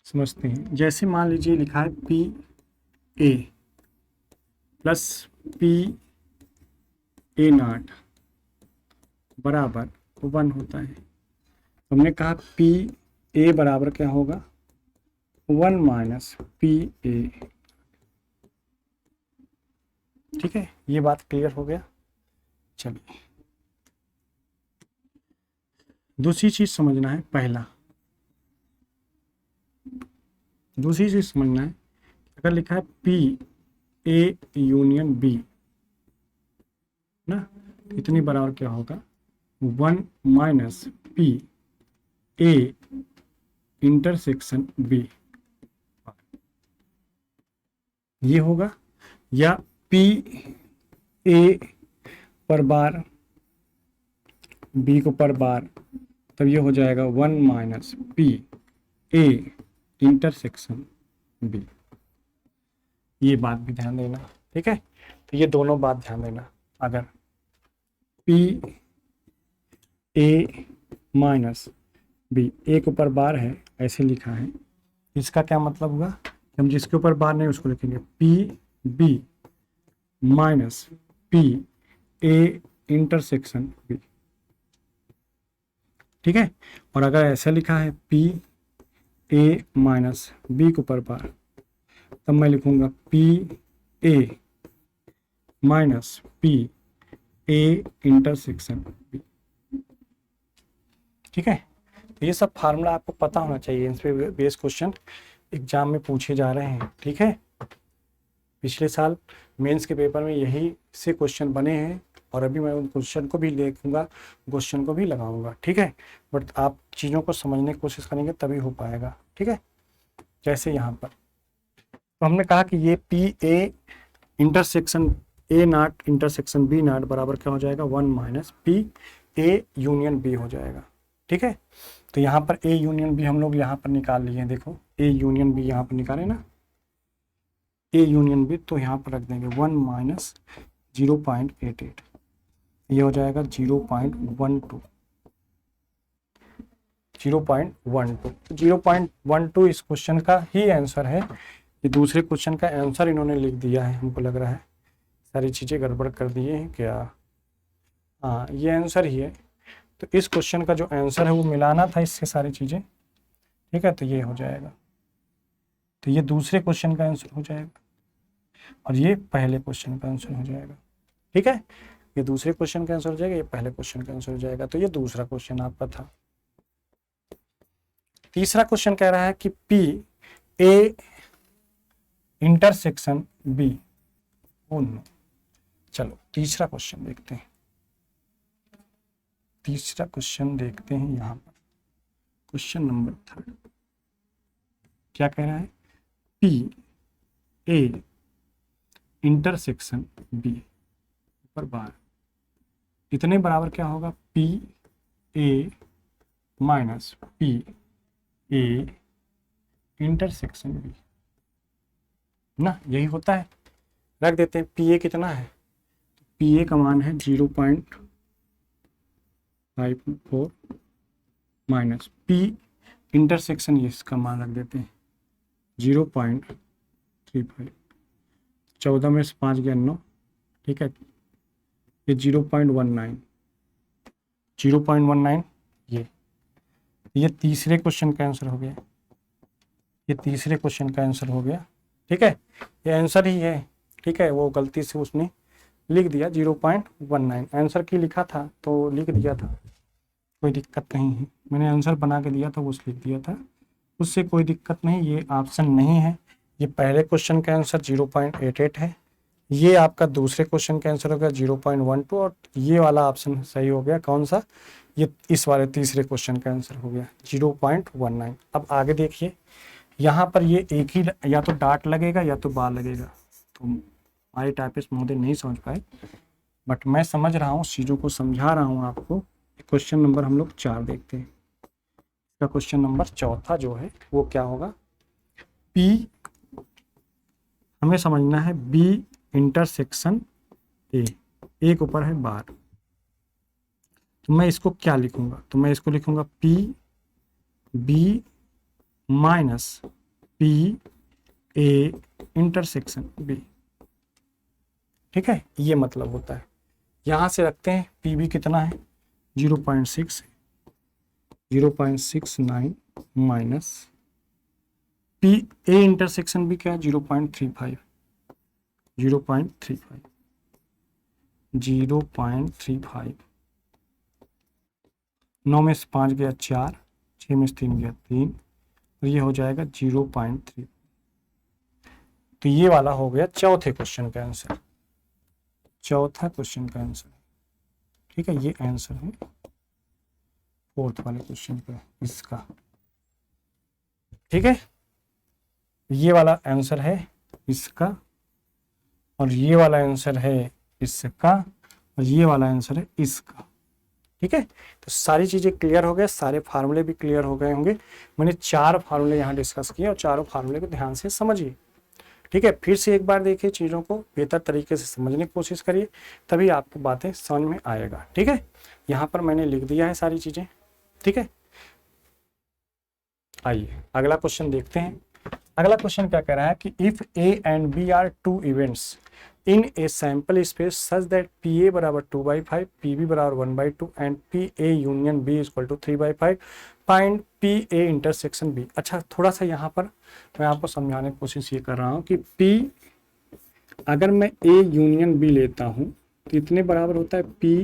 समझते हैं। जैसे मान लीजिए लिखा है P A plus P A not बराबर 1 होता है। हमने कहा पी ए बराबर क्या होगा, 1 माइनस पी ए। ठीक है, ये बात क्लियर हो गया। चलिए दूसरी चीज समझना है। पहला दूसरी चीज समझना है, अगर लिखा है पी ए यूनियन बी ना, तो इतनी बराबर क्या होगा, 1 minus P A intersection B, ये होगा। या पी ए पर बार बी को पर बार, तब ये हो जाएगा 1 minus P A intersection B. ये बात भी ध्यान देना, ठीक है। तो ये दोनों बात ध्यान देना। अगर पी ए माइनस बी, ए के ऊपर बार है ऐसे लिखा है, इसका क्या मतलब हुआ कि हम जिसके ऊपर बार नहीं उसको लिखेंगे P B minus P A intersection B. ठीक है। और अगर ऐसा लिखा है पी ए माइनस बी के ऊपर बार, तब मैं लिखूंगा P A minus P A intersection B. ठीक है। तो ये सब फार्मूला आपको पता होना चाहिए, इन पे बेस क्वेश्चन एग्जाम में पूछे जा रहे हैं। ठीक है, पिछले साल मेंस के पेपर में यही से क्वेश्चन बने हैं, और अभी मैं उन क्वेश्चन को भी देखूंगा, क्वेश्चन को भी लगाऊंगा। ठीक है, बट आप चीज़ों को समझने की कोशिश करेंगे तभी हो पाएगा। ठीक है, जैसे यहाँ पर तो हमने कहा कि ये P A intersection A not intersection B not बराबर क्या हो जाएगा, 1 minus P A union B हो जाएगा। ठीक है, तो यहाँ पर ए यूनियन बी हम लोग यहाँ पर निकाल लिए हैं। देखो ए यूनियन बी यहाँ पर निकाले ना, ए यूनियन बी, तो यहाँ पर रख देंगे 1 माइनस 0.88, ये हो जाएगा 0.12, 0.12 इस क्वेश्चन का ही आंसर है। ये दूसरे क्वेश्चन का आंसर इन्होंने लिख दिया है, हमको लग रहा है सारी चीज़ें गड़बड़ कर दिए हैं क्या। हाँ, ये आंसर ही है। तो इस क्वेश्चन का जो आंसर है वो मिलाना था इससे सारी चीज़ें। ठीक है, तो ये हो जाएगा, तो ये दूसरे क्वेश्चन का आंसर हो जाएगा और ये पहले क्वेश्चन का आंसर हो जाएगा। ठीक है, ये दूसरे क्वेश्चन का आंसर हो जाएगा, ये पहले क्वेश्चन का आंसर हो जाएगा। तो ये दूसरा क्वेश्चन आपका था। तीसरा क्वेश्चन कह रहा है कि P A intersection B oh no. चलो तीसरा क्वेश्चन देखते हैं। तीसरा क्वेश्चन देखते हैं यहाँ पर, क्वेश्चन नंबर 3 क्या कह रहा है, पी ए इंटरसेक्शन बी पर बार इतने बराबर क्या होगा, P A minus P A intersection B ना, यही होता है। रख देते हैं पी ए कितना है, पी ए का मान है 0.54 माइनस पी इंटरसेक्शन, ये इसका मान रख देते हैं 0.35, 14 में से 5 गया 9। ठीक है, ये 0.19 ये तीसरे क्वेश्चन का आंसर हो गया। ये तीसरे क्वेश्चन का आंसर हो गया। ठीक है, ये आंसर ही है। ठीक है, वो गलती से उसने लिख दिया 0.19, आंसर की लिखा था तो लिख दिया था, कोई दिक्कत नहीं है। मैंने आंसर बना के दिया था वो लिख दिया था, उससे कोई दिक्कत नहीं। ये ऑप्शन नहीं है, ये पहले क्वेश्चन का आंसर 0.88 है, ये आपका दूसरे क्वेश्चन का आंसर हो गया 0.12, और ये वाला ऑप्शन सही हो गया। कौन सा, ये इस वाले तीसरे क्वेश्चन का आंसर हो गया 0.19। अब आगे देखिए, यहाँ पर ये एक ही या तो डाट लगेगा या तो बार लगेगा, तो हमारे टाइपिस्ट महोदय नहीं समझ पाए, बट मैं समझ रहा हूँ, चीज़ों को समझा रहा हूँ आपको। क्वेश्चन नंबर हम लोग 4 देखते हैं। इसका क्वेश्चन नंबर चौथा जो है वो क्या होगा, P हमें समझना है B इंटरसेक्शन A, एक ऊपर है बार, तो मैं इसको क्या लिखूंगा, तो मैं इसको लिखूंगा P B minus P A intersection B। ठीक है, ये मतलब होता है। यहां से रखते हैं पी बी कितना है 0.6, 0.69 माइनस पी ए इंटरसेक्शन भी क्या है 0.35, 0.35, 0.35, 9 में से 5 गया 4, 6 में से 3 गया 3, तो ये हो जाएगा 0.3। तो ये वाला हो गया चौथे क्वेश्चन का आंसर, चौथा क्वेश्चन का आंसर। ठीक है, ये आंसर है फोर्थ वाले क्वेश्चन का इसका। ठीक है, ये वाला आंसर है इसका, और ये वाला आंसर है इसका, और ये वाला आंसर है इसका। ठीक है, तो सारी चीजें क्लियर हो गए, सारे फार्मूले भी क्लियर हो गए होंगे। मैंने 4 फार्मूले यहाँ डिस्कस किए और चारों फार्मूले को ध्यान से समझिए। ठीक है, फिर से एक बार देखिए, चीज़ों को बेहतर तरीके से समझने की कोशिश करिए, तभी आपको बातें समझ में आएगा। ठीक है, यहाँ पर मैंने लिख दिया है सारी चीज़ें। ठीक है, आइए अगला क्वेश्चन देखते हैं। अगला क्वेश्चन क्या कह रहा है कि if A and B are two events in a sample space such that P A बराबर 2/5, पी बी बराबर 1/2 and P A union B equal to 3/5, find P A intersection B. अच्छा, थोड़ा सा यहाँ पर मैं आपको समझाने की कोशिश ये कर रहा हूँ कि पी, अगर मैं ए यूनियन बी लेता हूँ तो इतने बराबर होता है P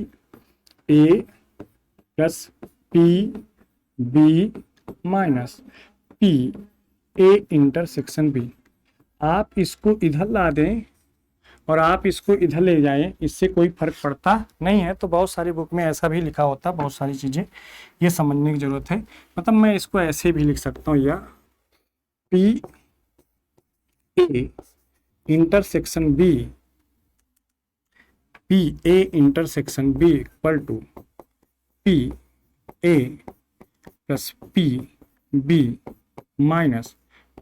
A plus P B minus P A intersection B. आप इसको इधर ला दें और आप इसको इधर ले जाएं, इससे कोई फर्क पड़ता नहीं है। तो बहुत सारी बुक में ऐसा भी लिखा होता है, बहुत सारी चीज़ें ये समझने की ज़रूरत है। मतलब मैं इसको ऐसे भी लिख सकता हूँ, या P A intersection B, P A intersection B equal to P A plus P B minus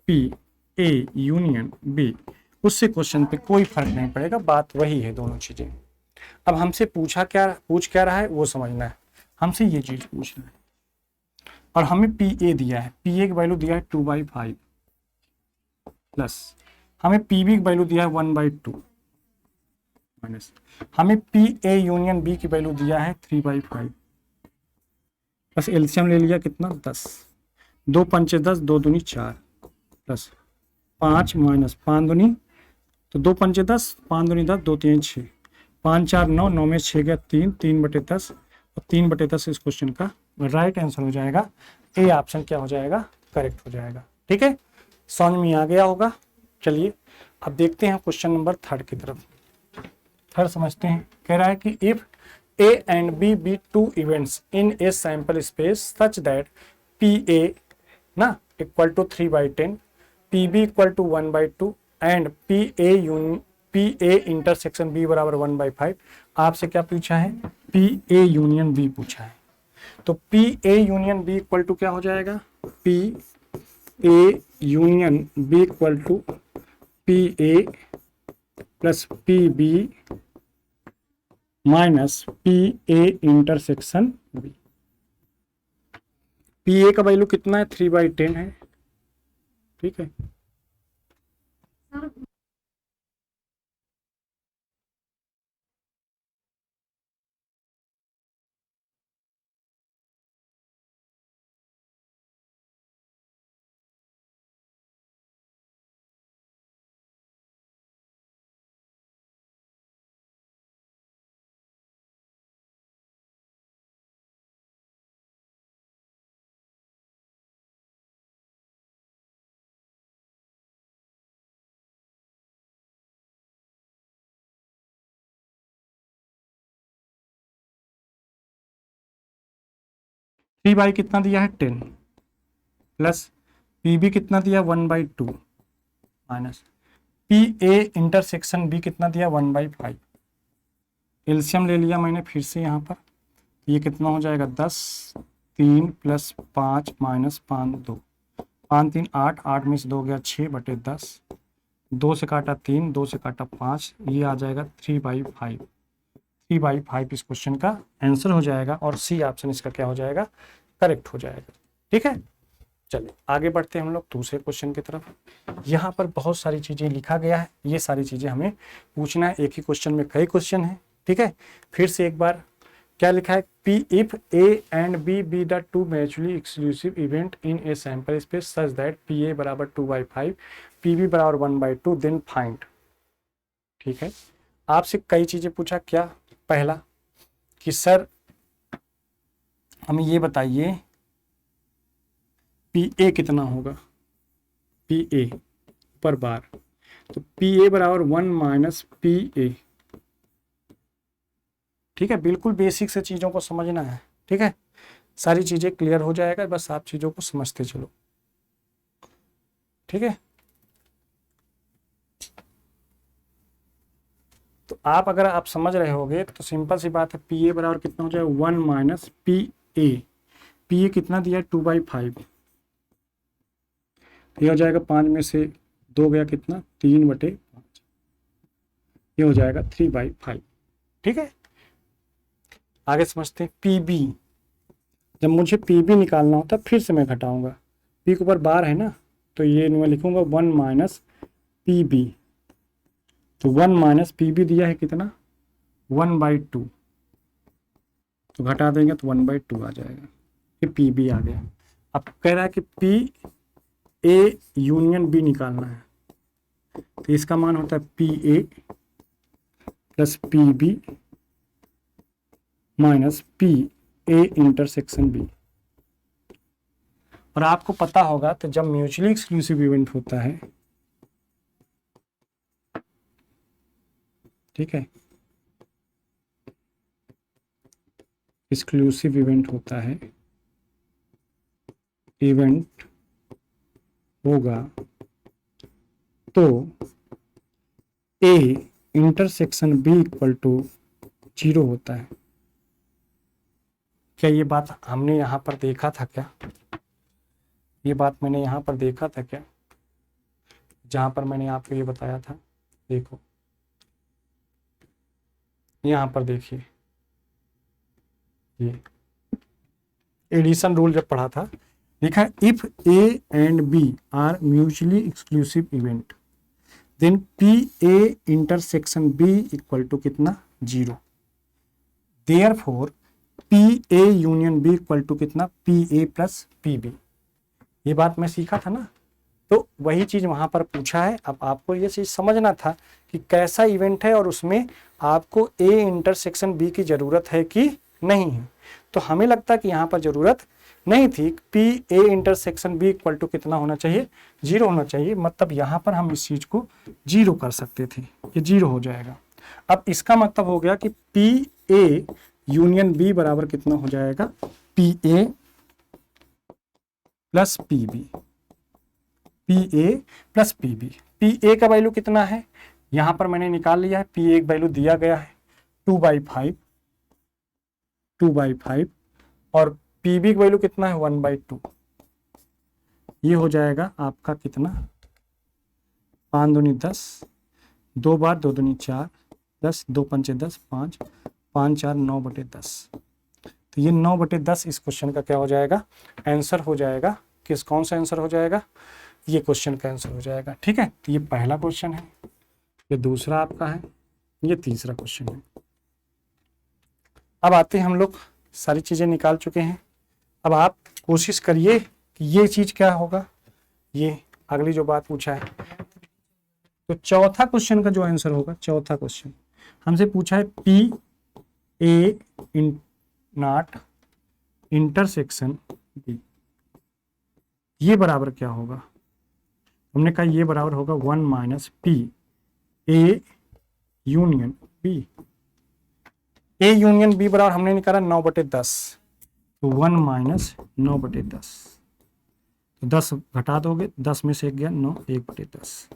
P A union B. उससे क्वेश्चन पे कोई फर्क नहीं पड़ेगा, बात वही है, दोनों चीजें। अब हमसे पूछ क्या रहा है वो समझना है, हमसे ये चीज पूछना है। और हमें पी ए दिया है, पी ए की वैल्यू दिया है 2/5 प्लस हमें पी बी की वैल्यू दिया है 1/2 माइनस हमें पी ए यूनियन बी की वैल्यू दिया है 3/5। बस एलसीएम ले लिया, कितना 10, 2 पंचे 10, 2 दूनी 4 प्लस 5 माइनस 5 दूनी, तो 2 पंचे 10, 5 दूनी 10, 2 3 6, 5 4 9, 9 में 6 गया 3, 3/10, और 3/10 इस क्वेश्चन का राइट आंसर हो जाएगा। ए ऑप्शन क्या हो जाएगा, करेक्ट हो जाएगा। ठीक है, समझ में आ गया होगा। चलिए अब देखते हैं क्वेश्चन नंबर 3 की तरफ। थर्ड समझते हैं, कह रहा है कि if A and B be two events in a sample space such that P A ना equal to 3/10, P B equal to 1/2 and P A intersection B बराबर 1/5। आपसे क्या पूछा है, पी ए यूनियन बी पूछा है। तो P A union B equal to क्या हो जाएगा, P A union B equal to P A plus P B minus P A intersection B. P A का वैल्यू कितना है 3/10 है। ठीक है, 3 बाई कितना दिया है 10 प्लस पी बी कितना दिया 1/2 minus P A intersection B कितना दिया 1/5। एलसीएम ले लिया मैंने फिर से यहाँ पर, ये कितना हो जाएगा 10, 3 प्लस 5 माइनस 5 2, 5 3 8, 8 में से 2 गया 6/10, 2 से काटा 3, 2 से काटा 5, ये आ जाएगा 3/5। 3/5 इस क्वेश्चन का आंसर हो जाएगा और सी ऑप्शन इसका क्या हो जाएगा, करेक्ट हो जाएगा। ठीक है, चलिए आगे बढ़ते हैं हम लोग दूसरे क्वेश्चन की तरफ। यहाँ पर बहुत सारी चीज़ें लिखा गया है, ये सारी चीज़ें हमें पूछना है, एक ही क्वेश्चन में कई क्वेश्चन हैं। ठीक है, फिर से एक बार क्या लिखा है, P if A and B be the two mutually exclusive event in a sample space such that P A बराबर 2/5 पी बी बराबर 1/2 देन फाइंड। ठीक है, आपसे कई चीज़ें पूछा, क्या पहला कि सर हमें ये बताइए पी ए कितना होगा, पी ए पर बार, तो पी ए बराबर 1 माइनस पी ए। ठीक है, बिल्कुल बेसिक से चीज़ों को समझना है। ठीक है, सारी चीज़ें क्लियर हो जाएगा, बस आप चीज़ों को समझते चलो। ठीक है, तो आप अगर आप समझ रहे होगे तो सिंपल सी बात है, पी ए बराबर कितना हो जाएगा 1 minus P A. P A कितना दिया है 2/5, ये हो जाएगा 5 में से 2 गया कितना 3/5, ये हो जाएगा 3/5। ठीक है, आगे समझते हैं पी बी। जब मुझे पी बी निकालना होता है फिर से मैं घटाऊंगा, पी के ऊपर बार है ना, तो ये मैं लिखूंगा 1 माइनस पी बी। तो 1 माइनस पी बी दिया है कितना 1/2, तो घटा देंगे तो 1/2 आ जाएगा, ये पी बी आ गया। अब कह रहा है कि पी ए यूनियन बी निकालना है, तो इसका मान होता है P A plus P B minus P A intersection B. और आपको पता होगा तो जब म्यूचुअली एक्सक्लूसिव इवेंट होता है, ठीक है, एक्सक्लूसिव इवेंट होता है, इवेंट होगा तो A intersection B equal to 0 होता है। क्या ये बात हमने यहाँ पर देखा था क्या, ये बात मैंने यहाँ पर देखा था क्या, जहाँ पर मैंने आपको ये बताया था, देखो यहाँ पर देखिए, ये एडिशन रूल जब पढ़ा था, लिखा है if A and B are mutually exclusive event then P A intersection B equal to कितना 0। Therefore P A union B equal to कितना P A plus P B. ये बात मैं सीखा था ना, तो वही चीज़ वहाँ पर पूछा है। अब आपको ये चीज़ समझना था कि कैसा इवेंट है और उसमें आपको ए इंटरसेक्शन बी की ज़रूरत है कि नहीं है। तो हमें लगता है कि यहाँ पर ज़रूरत नहीं थी, P A intersection B equal to कितना होना चाहिए 0 होना चाहिए, मतलब यहाँ पर हम इस चीज़ को 0 कर सकते थे, ये 0 हो जाएगा। अब इसका मतलब हो गया कि पी ए यूनियन बी बराबर कितना हो जाएगा P A plus P B, P A plus P B. P A का वैल्यू कितना है यहाँ पर मैंने निकाल लिया है, पी ए का वैल्यू दिया गया है 2/5 और पी बी का वैल्यू कितना है 1/2। ये हो जाएगा आपका कितना 5 दूनी 10, 2 बार 2 दूनी 4, 10 2 पंचे 10, 5 5 4 9/10। तो ये 9/10 इस क्वेश्चन का क्या हो जाएगा आंसर हो जाएगा। किस कौन सा आंसर हो जाएगा, ये क्वेश्चन का आंसर हो जाएगा। ठीक है, तो ये पहला क्वेश्चन है, ये दूसरा आपका है, ये तीसरा क्वेश्चन है। अब आते हैं हम लोग, सारी चीज़ें निकाल चुके हैं। अब आप कोशिश करिए कि ये चीज़ क्या होगा, ये अगली जो बात पूछा है। तो चौथा क्वेश्चन का जो आंसर होगा, चौथा क्वेश्चन हमसे पूछा है P A not intersection B, ये बराबर क्या होगा। हमने कहा ये बराबर होगा 1 minus P A union B. A union B बराबर हमने निकाला 9/10, तो 1 माइनस 9/10, तो 10 घटा दोगे, 10 में से 1 गया 9, 1/10,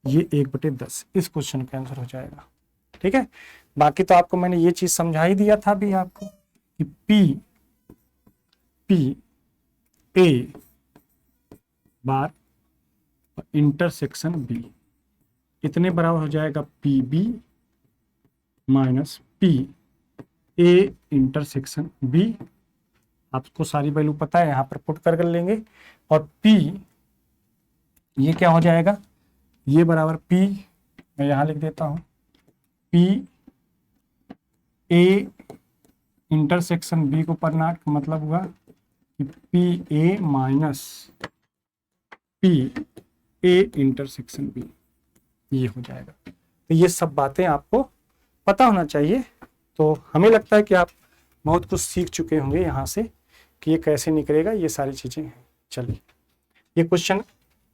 ये 1/10 इस क्वेश्चन का आंसर हो जाएगा। ठीक है, बाकी तो आपको मैंने ये चीज समझा ही दिया था अभी आपको कि P A bar intersection B इतने बराबर हो जाएगा P B minus P A intersection B. आपको सारी वैल्यू पता है, यहाँ पर पुट कर लेंगे। और पी ये क्या हो जाएगा, ये बराबर पी, मैं यहाँ लिख देता हूँ, पी ए इंटरसेक्शन बी को पढ़ना का मतलब हुआ कि P A minus P A intersection B, ये हो जाएगा। तो ये सब बातें आपको पता होना चाहिए। तो हमें लगता है कि आप बहुत कुछ सीख चुके होंगे यहाँ से कि ये कैसे निकलेगा, ये सारी चीज़ें हैं। चलिए, ये क्वेश्चन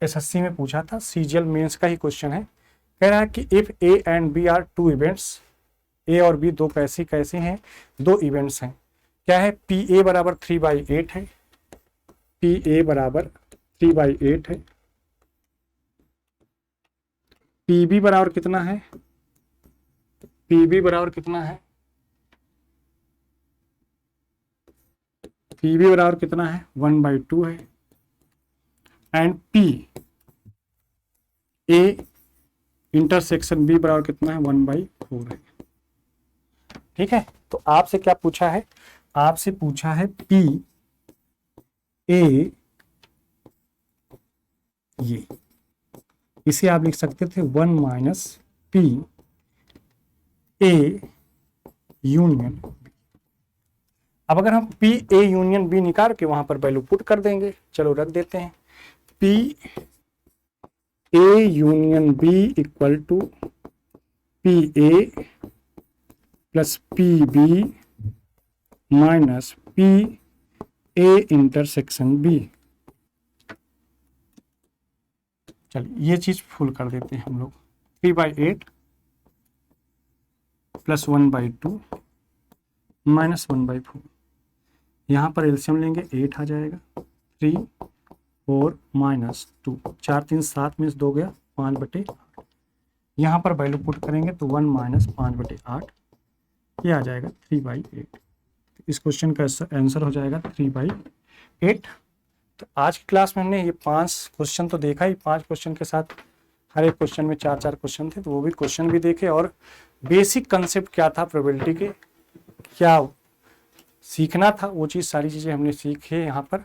एसएससी में पूछा था, सीजीएल मेंस का ही क्वेश्चन है। कह रहा है कि if A and B are two events, A और बी दो कैसे हैं, दो इवेंट्स हैं। क्या है, पी ए बराबर 3/8 है, पी ए बराबर 3/8 है, पी बी बराबर कितना है, पी बी बराबर कितना है, पी बी बराबर कितना है 1/2 है, and P A intersection B बराबर कितना है 1/4 है। ठीक है, तो आपसे क्या पूछा है, आपसे पूछा है पी ए, ये इसे आप लिख सकते थे 1 minus P A union B. अब अगर हम पी ए यूनियन बी निकाल के वहां पर वैल्यू पुट कर देंगे, चलो रख देते हैं, P A union B equal to P A plus P B minus P A intersection B. चलिए ये चीज फुल कर देते हैं हम लोग, 3/8 प्लस 1/2 माइनस 1/4, यहाँ पर एलसीएम लेंगे 8 आ जाएगा, 3 4 माइनस 2, 4 3 7 में से 2 गया 5/8, यहाँ पर वैल्यू पुट करेंगे तो 1 माइनस 5/8, ये आ जाएगा 3/8। इस क्वेश्चन का आंसर हो जाएगा 3/8। तो आज की क्लास में हमने ये 5 क्वेश्चन तो देखा ही, 5 क्वेश्चन के साथ हर एक क्वेश्चन में 4-4 क्वेश्चन थे, तो वो भी क्वेश्चन भी देखे और बेसिक कंसेप्ट क्या था प्रोबेबिलिटी के, क्या सीखना था, वो चीज़ सारी चीज़ें हमने सीखे यहाँ पर।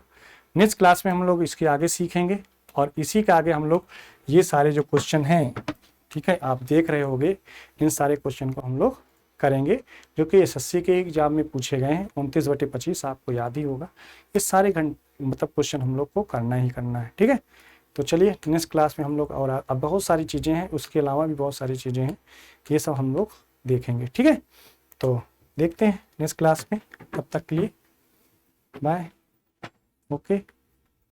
नेक्स्ट क्लास में हम लोग इसके आगे सीखेंगे और इसी के आगे हम लोग ये सारे जो क्वेश्चन हैं, ठीक है, आप देख रहे होंगे, इन सारे क्वेश्चन को हम लोग करेंगे जो कि एसएससी के एग्जाम में पूछे गए हैं। 29/25 आपको याद ही होगा। इस सारे मतलब क्वेश्चन हम लोग को करना ही करना है। ठीक है, तो चलिए नेक्स्ट क्लास में हम लोग, और अब बहुत सारी चीज़ें हैं, उसके अलावा भी बहुत सारी चीज़ें हैं, ये सब हम लोग देखेंगे। ठीक है, तो देखते हैं नेक्स्ट क्लास में, तब तक के लिए बाय, ओके।